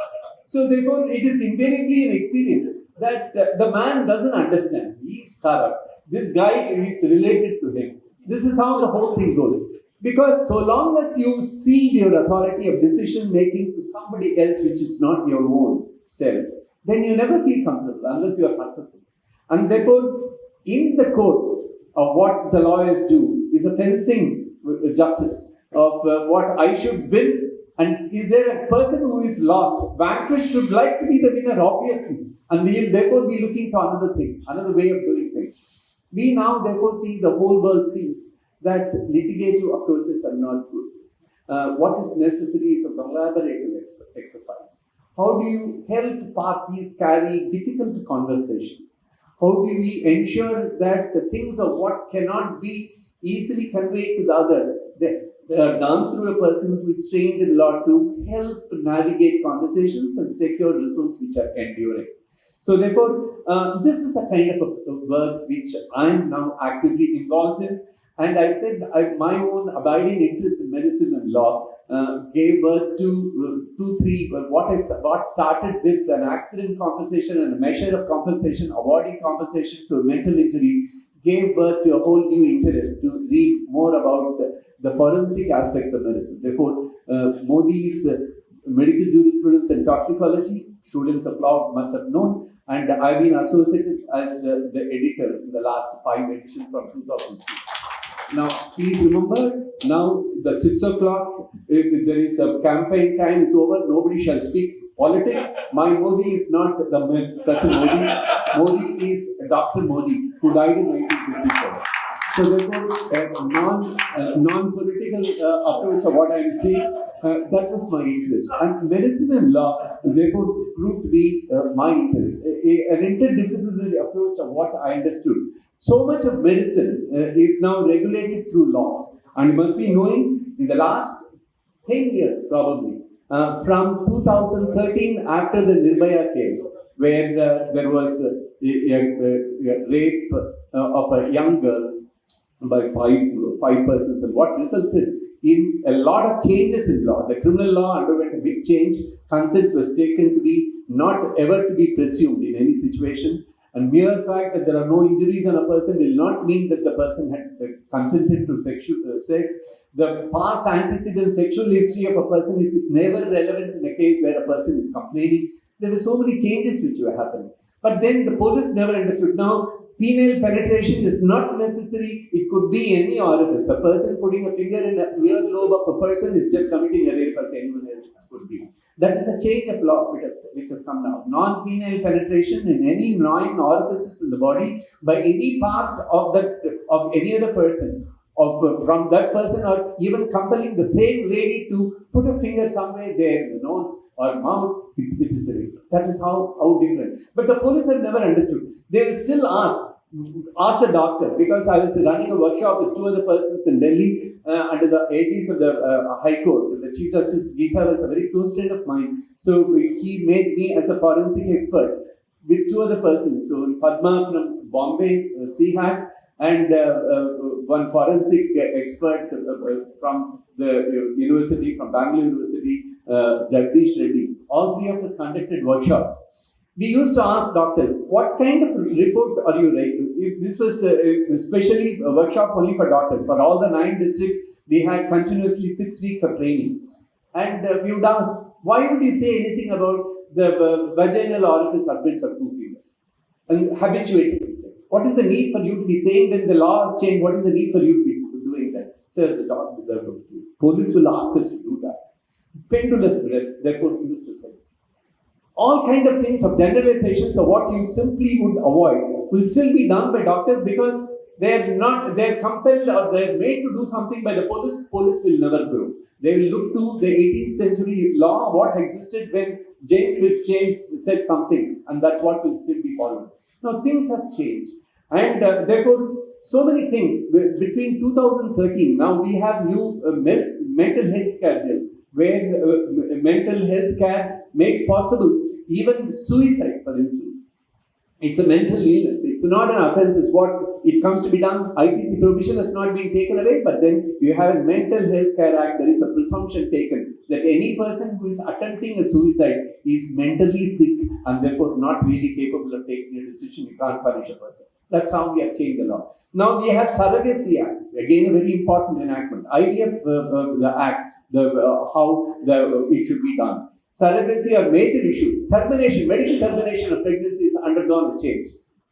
So therefore, it is invariably an experience that the man doesn't understand. He's corrupt. This guy is related to him. This is how the whole thing goes. Because so long as you cede your authority of decision making to somebody else which is not your own self, then you never feel comfortable unless you are successful. And therefore, in the courts of what the lawyers do is a fencing justice of what I should win, and is there a person who is lost, vanquished, would like to be the winner, obviously, and they will therefore be looking to another thing, another way of doing things. We now therefore see, the whole world sees that litigative approaches are not good. What is necessary is a collaborative exercise. How do you help parties carry difficult conversations? How do we ensure that the things of what cannot be easily conveyed to the other, they are done through a person who is trained in law to help navigate conversations and secure results which are enduring. So therefore, this is the kind of a work which I am now actively involved in. And I said my own abiding interest in medicine and law gave birth to what started with an accident compensation and a measure of compensation, awarding compensation to a mental injury, gave birth to a whole new interest to read more about the forensic aspects of medicine. Therefore, Modi's medical jurisprudence and toxicology, students of law must have known, and I've been associated as the editor in the last 5 editions from 2002. Now, please remember, now the 6 o'clock, if there is a campaign time is over, nobody shall speak politics. My Modi is not the President Modi. Modi is Dr. Modi, who died in 1954. So therefore, non-political approach of what I am saying, that was my interest. And medicine and law, therefore, proved to be my interest. An interdisciplinary approach of what I understood. So much of medicine is now regulated through laws. And you must be knowing, in the last 10 years probably, from 2013 after the Nirbhaya case, where there was a rape of a young girl by five persons, and what resulted in a lot of changes in law. The criminal law underwent a big change. Consent was taken to be not ever to be presumed in any situation. And mere fact that there are no injuries on a person will not mean that the person had consented to sex. The past antecedent sexual history of a person is never relevant in a case where a person is complaining. There were so many changes which were happening. But then the police never understood. Now, penile penetration is not necessary. It could be any orifice. A person putting a finger in the earlobe of a person is just committing a rape as anyone else could be. That is a change of law which has come now. Non-penile penetration in any 9 orifices in the body by any part of any other person, from that person, or even compelling the same lady to put a finger somewhere there in the nose or mouth, it is a rape. That is how different. But the police have never understood. They will still ask the doctor, because I was running a workshop with 2 other persons in Delhi under the aegis of the High Court. The Chief Justice Geeta was a very close friend of mine. So he made me as a forensic expert with 2 other persons. So Padma from Bombay, CHAT, and one forensic expert from the university, from Bangalore University, Jagdish Reddy. All 3 of us conducted workshops. We used to ask doctors, what kind of report are you writing? If this was especially a workshop only for doctors. For all the 9 districts, we had continuously 6 weeks of training. And we would ask, why would you say anything about the vaginal orifice admits of 2 fingers? And habituated to sex. What is the need for you to be saying when the law has changed? What is the need for you to be doing that? Sir, the police will ask us to do that. Pendulous breast, therefore used to sex. All kind of things of generalizations of what you simply would avoid will still be done by doctors, because they're compelled or they're made to do something by the police. Police will never grow. They will look to the 18th century law, what existed when James said something, and that's what will still be followed. Now things have changed, and therefore so many things. Between 2013, now we have new mental health care bill. where mental health care makes possible even suicide, for instance. It's a mental illness. It's not an offense. It's what it comes to be done. IPC provision has not been taken away, but then you have a Mental Health Care Act. There is a presumption taken that any person who is attempting a suicide is mentally sick and therefore not really capable of taking a decision. You can't punish a person. That's how we have changed the law. Now we have Surrogacy Act. Again, a very important enactment. IVF the Act, how it should be done. Surrogacy are major issues. Termination, medical termination of pregnancy has undergone a change.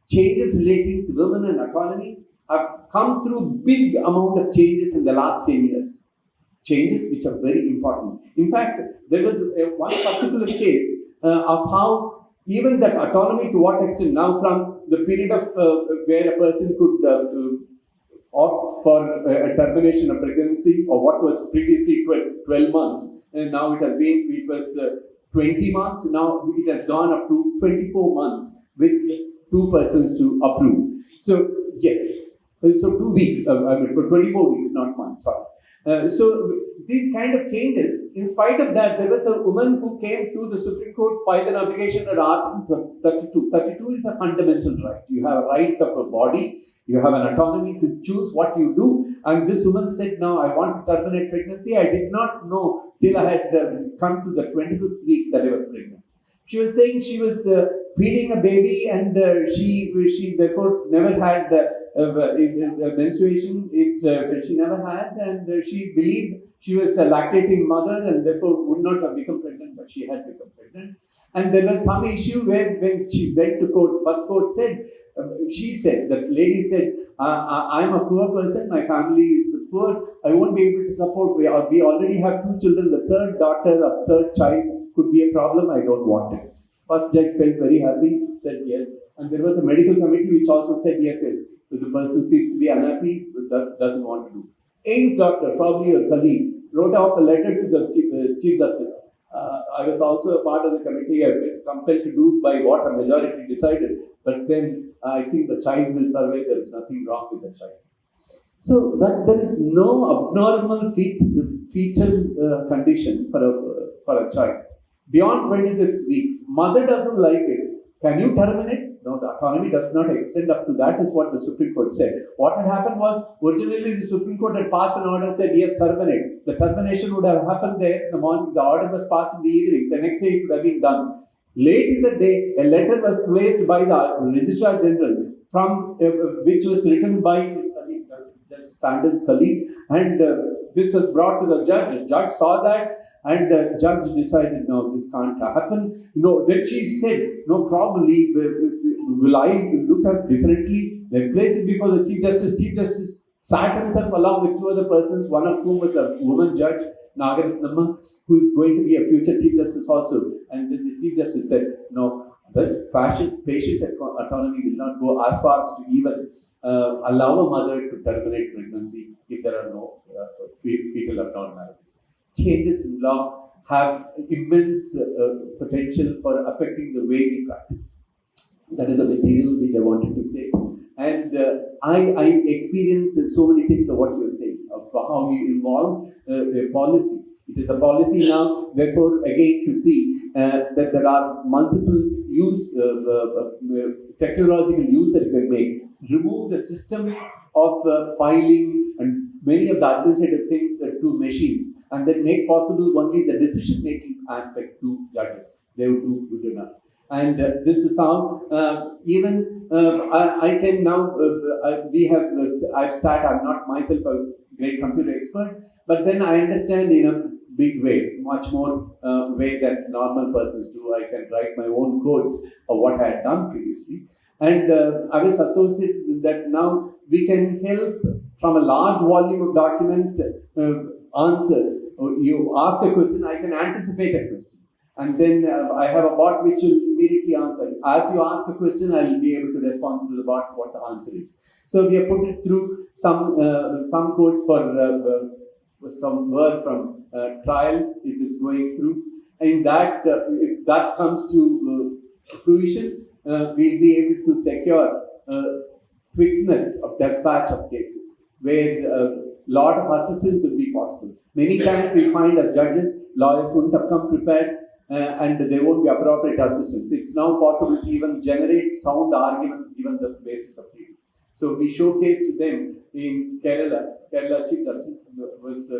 Changes relating to women and autonomy have come through big amount of changes in the last 10 years. Changes which are very important. In fact, there was one particular case of how even that autonomy to what extent now from the period of where a person could opt for a termination of pregnancy or what was previously 12 months and now it was 20 months, now it has gone up to 24 months with 2 persons to approve. So yes, so 2 weeks, for 24 weeks, not months, sorry. So these kind of changes, in spite of that, there was a woman who came to the Supreme Court, filed an application under Article 32. 32 is a fundamental right. You have a right of a body, you have an autonomy to choose what you do. And this woman said, no, I want to terminate pregnancy. I did not know till I had come to the 26th week that I was pregnant. She was saying she was feeding a baby and she therefore never had menstruation. She never had, and she believed she was a lactating mother and therefore would not have become pregnant, but she had become pregnant. And there was some issue where when she went to court, first court said, she said, that lady said, I'm a poor person, my family is poor, I won't be able to support, we already have 2 children, the 3rd daughter or 3rd child could be a problem, I don't want it. First judge felt very happy, said yes, and there was a medical committee which also said yes, but the person seems to be unhappy, but doesn't want to do. AIIMS doctor, probably your colleague, wrote out a letter to the Chief Justice. I was also a part of the committee. I was compelled to do by what a majority decided. But then I think the child will survive. There is nothing wrong with the child. So that there is no abnormal fetal condition for a child. Beyond 26 weeks, mother doesn't like it. Can you terminate? No, the autonomy does not extend up to that, is what the Supreme Court said. What had happened was, originally the Supreme Court had passed an order, said yes, terminate. The termination would have happened there in the morning, the order was passed in the evening, the next day it would have been done. Late in the day, a letter was placed by the Registrar General, from which was written by his colleague, Tandon's colleague, and this was brought to the judge. The judge saw that, and the judge decided, no, this can't happen. No, then she said, no, probably, will I look at differently? Then place it before the Chief Justice. Chief Justice sat himself along with 2 other persons, one of whom was a woman judge, Nagaratnamma, who is going to be a future Chief Justice also. And then the Chief Justice said, no, this patient autonomy will not go as far as to even allow a mother to terminate pregnancy if there are no fetal abnormalities. Changes in law have immense potential for affecting the way we practice. That is the material which I wanted to say. And I experience so many things of what you are saying, of how you involve a policy. It is a policy now, therefore, again, to see that there are multiple technological use that you can make. Remove the system of filing and many of the administrative things to machines, and then make possible only the decision-making aspect to judges. They would do good enough. And this is how I can now, I've sat, I'm not myself a great computer expert, but then I understand in a big way, much more way that normal persons do. I can write my own codes of what I had done previously. And I was associated with that. Now we can help from a large volume of document answers. You ask a question, I can anticipate a question. And then I have a bot which will immediately answer. As you ask a question, I will be able to respond to the bot what the answer is. So we have put it through some codes for some work from trial. It is going through. In that, if that comes to fruition, we'll be able to secure quickness of dispatch of cases, where lot of assistance would be possible. Many times we find as judges, lawyers wouldn't have come prepared and there won't be appropriate assistance. It's now possible to even generate sound arguments given the basis of pleadings. So we showcased to them in Kerala. Kerala Chief Justice was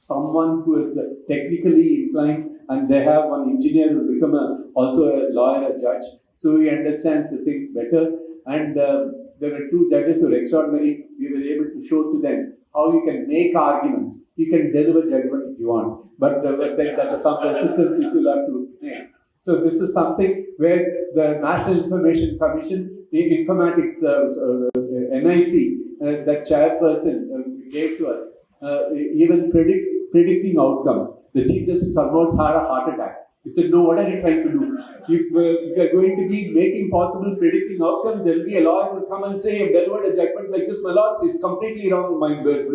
someone who is technically inclined, and they have one engineer who become also a lawyer, a judge. So he understands the things better. And there were two judges who were extraordinary. We were able to show to them how you can make arguments. You can deliver judgment if you want, but there are some resistance which you'll have to make. So this is something where the National Information Commission, the Informatics NIC, that chairperson gave to us, even predicting outcomes. The Chief Justice almost had a heart attack. He said, no, what are you trying to do? If you are going to be making possible predicting outcomes, there will be a lawyer who will come and say, I've delivered a judgment like this, my lords, it's completely wrong.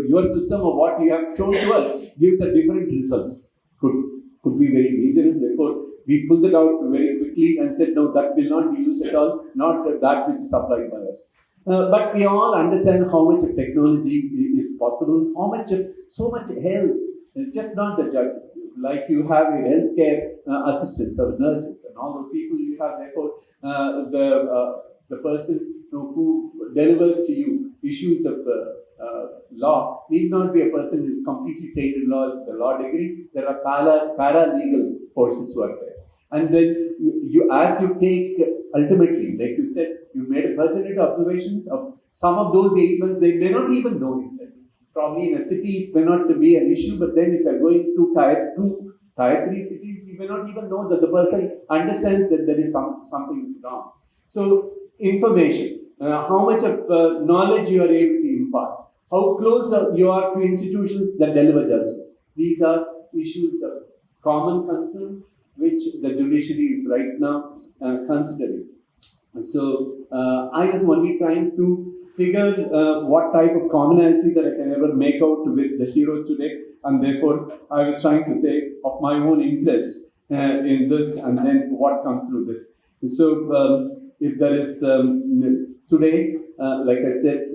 Your system of what you have shown to us gives a different result. Could be very dangerous. Therefore, we pulled it out very quickly and said, no, that will not be used at all, not that which is applied by us. But we all understand how much of technology is possible, how much of so much helps. Just not the judges, like you have your healthcare assistants or nurses and all those people you have. Therefore, the person who delivers to you issues of law need not be a person who is completely trained in law, the law degree. There are paralegal forces who are there. And then you as you take, ultimately, like you said, you made a pertinent observations of some of those ailments they may not even know, you said. Probably in a city it may not be an issue, but then if you're going to tier 2, tier 3 cities, you may not even know that the person understands that there is something wrong. So information, how much of knowledge you are able to impart, how close you are to institutions that deliver justice. These are issues of common concerns which the judiciary is right now considering. So I was only trying to figure what type of commonality that I can ever make out with the hero today, and therefore I was trying to say of my own interest in this, and then what comes through this. So if there is today, like I said,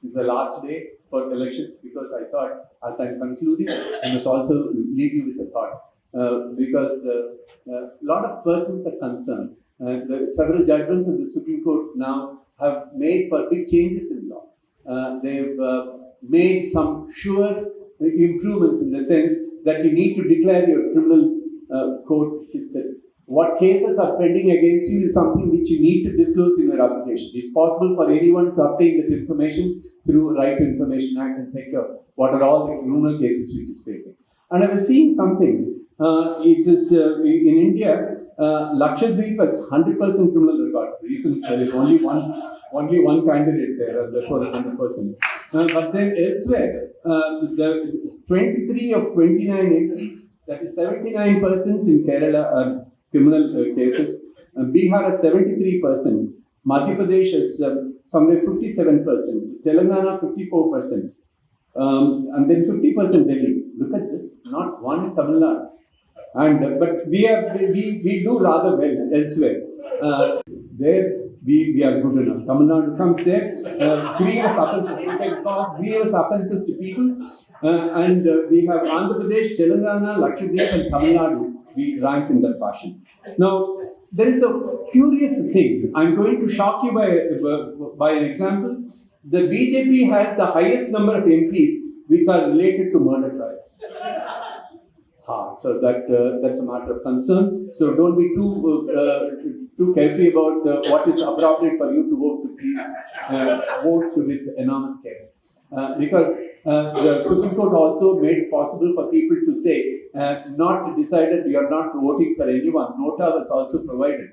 is the last day for election, because I thought as I'm concluding, I must also leave you with a thought, because a lot of persons are concerned. Several judgments of the Supreme Court now have made for big changes in law. They've made some sure improvements in the sense that you need to declare your criminal court history. What cases are pending against you is something which you need to disclose in your application. It's possible for anyone to obtain that information through Right to Information Act and take care of what are all the criminal cases which is facing. And I was seeing something. It is in India, Lakshadweep has 100% criminal record. The reason is there is only one candidate there, and therefore 100%. But then elsewhere, the 23 of 29 MPs, that is 79% in Kerala are criminal cases. Bihar has 73%. Madhya Pradesh has somewhere 57%. Telangana 54%. And then 50% Delhi. Look at this, not one Tamil Nadu. And but we do rather well elsewhere. There we are good enough. Tamil Nadu comes there, grievous offences to people, and we have Andhra Pradesh, Telangana, Lakshadweep, and Tamil Nadu. We rank in that fashion. Now there is a curious thing. I'm going to shock you by an example. The BJP has the highest number of MPs which are related to murder trials. So that's a matter of concern. So don't be too carefree about what is appropriate for you to vote. To please vote with enormous care, because the Supreme Court also made it possible for people to say not decided you are not voting for anyone. Nota was also provided.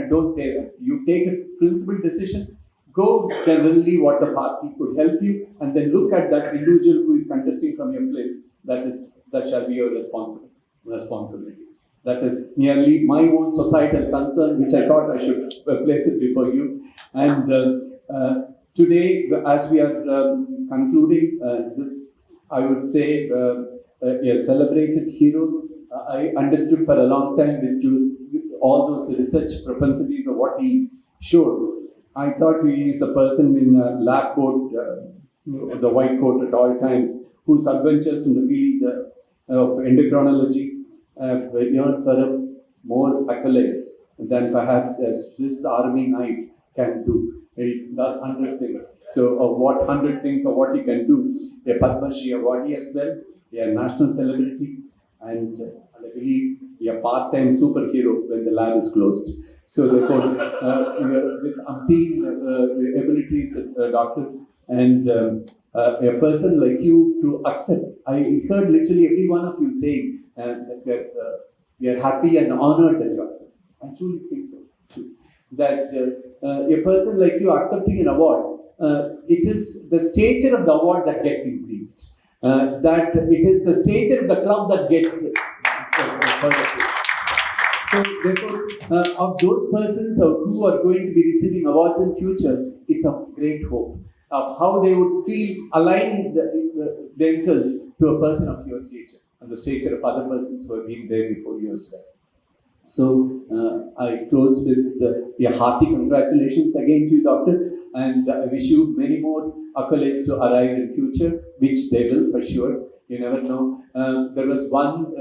Don't say that. You take a principled decision. Go generally what the party could help you, and then look at that individual who is contesting from your place. That shall be your responsibility. That is nearly my own societal concern, which I thought I should place it before you. And today, as we are concluding this, I would say a celebrated hero. I understood for a long time with all those research propensities of what he showed. I thought he is a person in a lab coat the white coat at all times, whose adventures in the field of endocrinology have earned for him more accolades than perhaps a Swiss Army knife can do. He does 100 things. So, of what 100 things of what he can do, a Padma Shri awardee as well, a national celebrity, and I believe a part-time superhero when the lab is closed. So, therefore, with umpteen abilities, doctor, and a person like you to accept. I heard literally every one of you saying that we are happy and honored that you accept. I truly think so too. That a person like you accepting an award, it is the stature of the award that gets increased. That it is the stature of the club that gets further. So therefore, of those persons who are going to be receiving awards in future, it's a great hope of how they would feel aligning themselves to a person of your stature and the stature of other persons who have been there before you as well. So I close with a hearty congratulations again to you, Doctor, and I wish you many more accolades to arrive in future, which they will for sure. You never know. There was one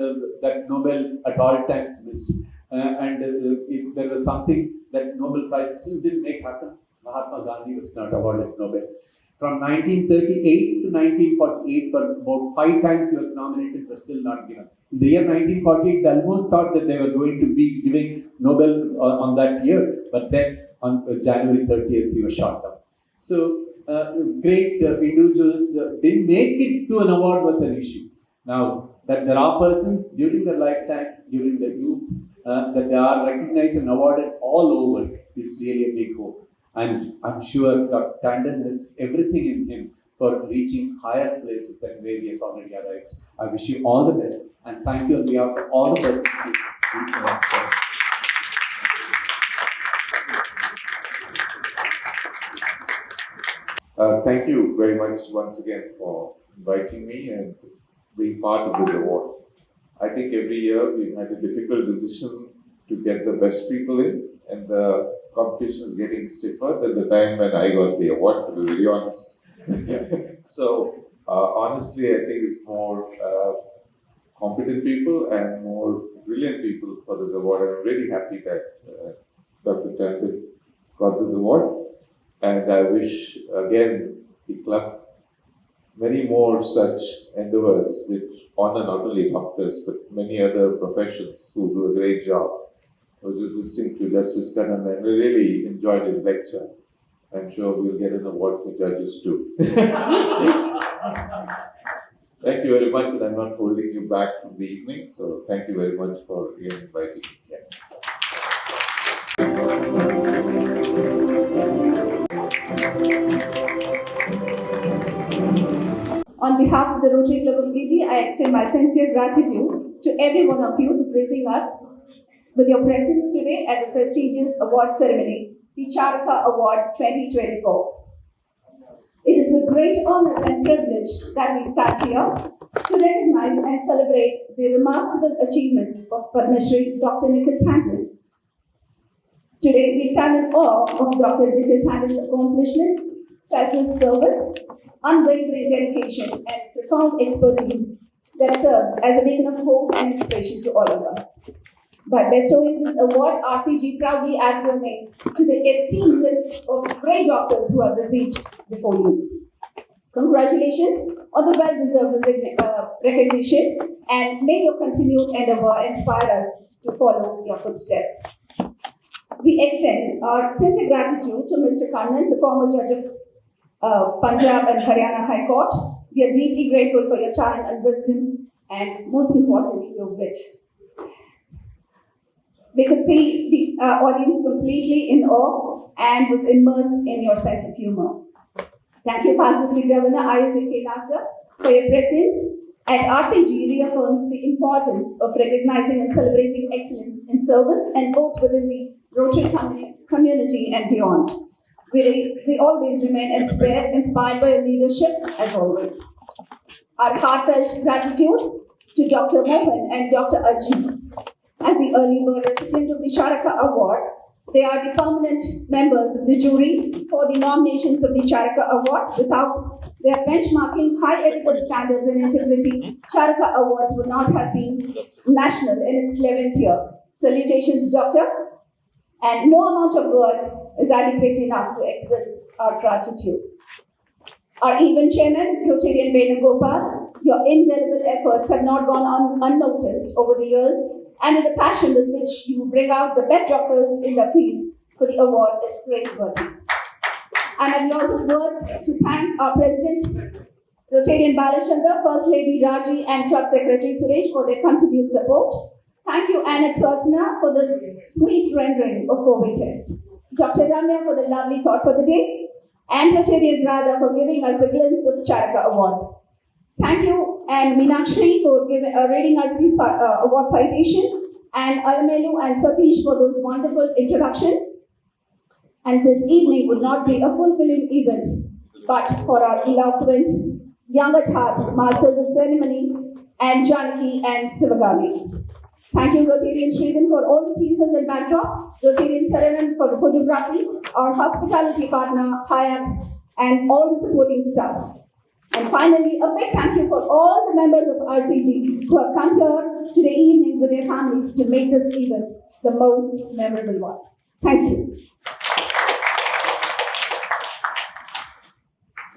that Nobel at all times missed, and if there was something that Nobel Prize still didn't make happen, Mahatma Gandhi was not awarded Nobel. From 1938 to 1948, for about 5 times he was nominated, but still not given. In the year 1948, they almost thought that they were going to be giving Nobel on that year, but then on January 30th, he was shot down. So, great individuals didn't make it to an award was an issue. Now, that there are persons during their lifetime, during their youth, that they are recognized and awarded all over is really a big hope. And I'm sure Dr. Tandon has everything in him for reaching higher places than where he has already arrived. I wish you all the best and thank you on behalf of all the persons. Thank you very much once again for inviting me and being part of this award. I think every year we've had a difficult decision to get the best people in, and the competition is getting stiffer than the time when I got the award, to be very honest. So, honestly, I think it's more competent people and more brilliant people for this award. And I'm really happy that Dr. Tandon got this award. And I wish, again, the club many more such endeavors which honor not only doctors, but many other professions who do a great job. I was just listening to Justice Kannan and we really enjoyed his lecture. I'm sure we'll get an award for judges too. Thank you very much, and I'm not holding you back from the evening, so thank you very much for again inviting me here. On behalf of the Rotary Club of Gidi, I extend my sincere gratitude to every one of you for gracing us with your presence today at the prestigious award ceremony, the Charaka Award 2024. It is with great honor and privilege that we stand here to recognize and celebrate the remarkable achievements of Padma Shri Dr. Nikhil Tandon. Today, we stand in awe of Dr. Nikhil Tandon's accomplishments, selfless service, unwavering dedication, and profound expertise that serves as a beacon of hope and inspiration to all of us. By bestowing this award, RCG proudly adds her name to the esteemed list of great doctors who have received before you. Congratulations on the well-deserved recognition, and may your continued endeavor inspire us to follow your footsteps. We extend our sincere gratitude to Mr. Kannan, the former judge of Punjab and Haryana High Court. We are deeply grateful for your time and wisdom, and most importantly, your wit. We could see the audience completely in awe and was immersed in your sense of humor. Thank you, Past District Governor AIIMS Nazar, for your presence at RCG reaffirms the importance of recognizing and celebrating excellence in service and both within the Rotary community and beyond. We always remain inspired by your leadership, as always. Our heartfelt gratitude to Dr. Mohan and Dr. Ajit. As the early bird recipient of the Charaka Award, they are the permanent members of the jury for the nominations of the Charaka Award. Without They are benchmarking high ethical standards and integrity. Charaka Awards would not have been national in its 11th year. Salutations, Doctor. And no amount of word is adequate enough to express our gratitude. Our event chairman, Rotarian Venugopal, your indelible efforts have not gone unnoticed over the years, and the passion with which you bring out the best doctors in the field for the award is praiseworthy. I'm at loss of words to thank our President, Rotarian Balachandra, First Lady Raji, and Club Secretary Suresh for their continued support. Thank you, Annette Swatsna, for the sweet rendering of four-way test. Dr. Ramya for the lovely thought for the day, and Rotarian Radha for giving us the glimpse of Charaka Award. Thank you, and Meenakshi for reading us the award citation, and Alamelu and Satish for those wonderful introductions. And this evening would not be a fulfilling event, but for our eloquent, young at heart masters of ceremony, and Janaki and Sivagami. Thank you, Rotarian Sridhan, for all the teasers and backdrop, Rotarian Saranan for the photography, our hospitality partner, Hyatt, and all the supporting staff. And finally, a big thank you for all the members of RCT who have come here today evening with their families to make this event the most memorable one. Thank you.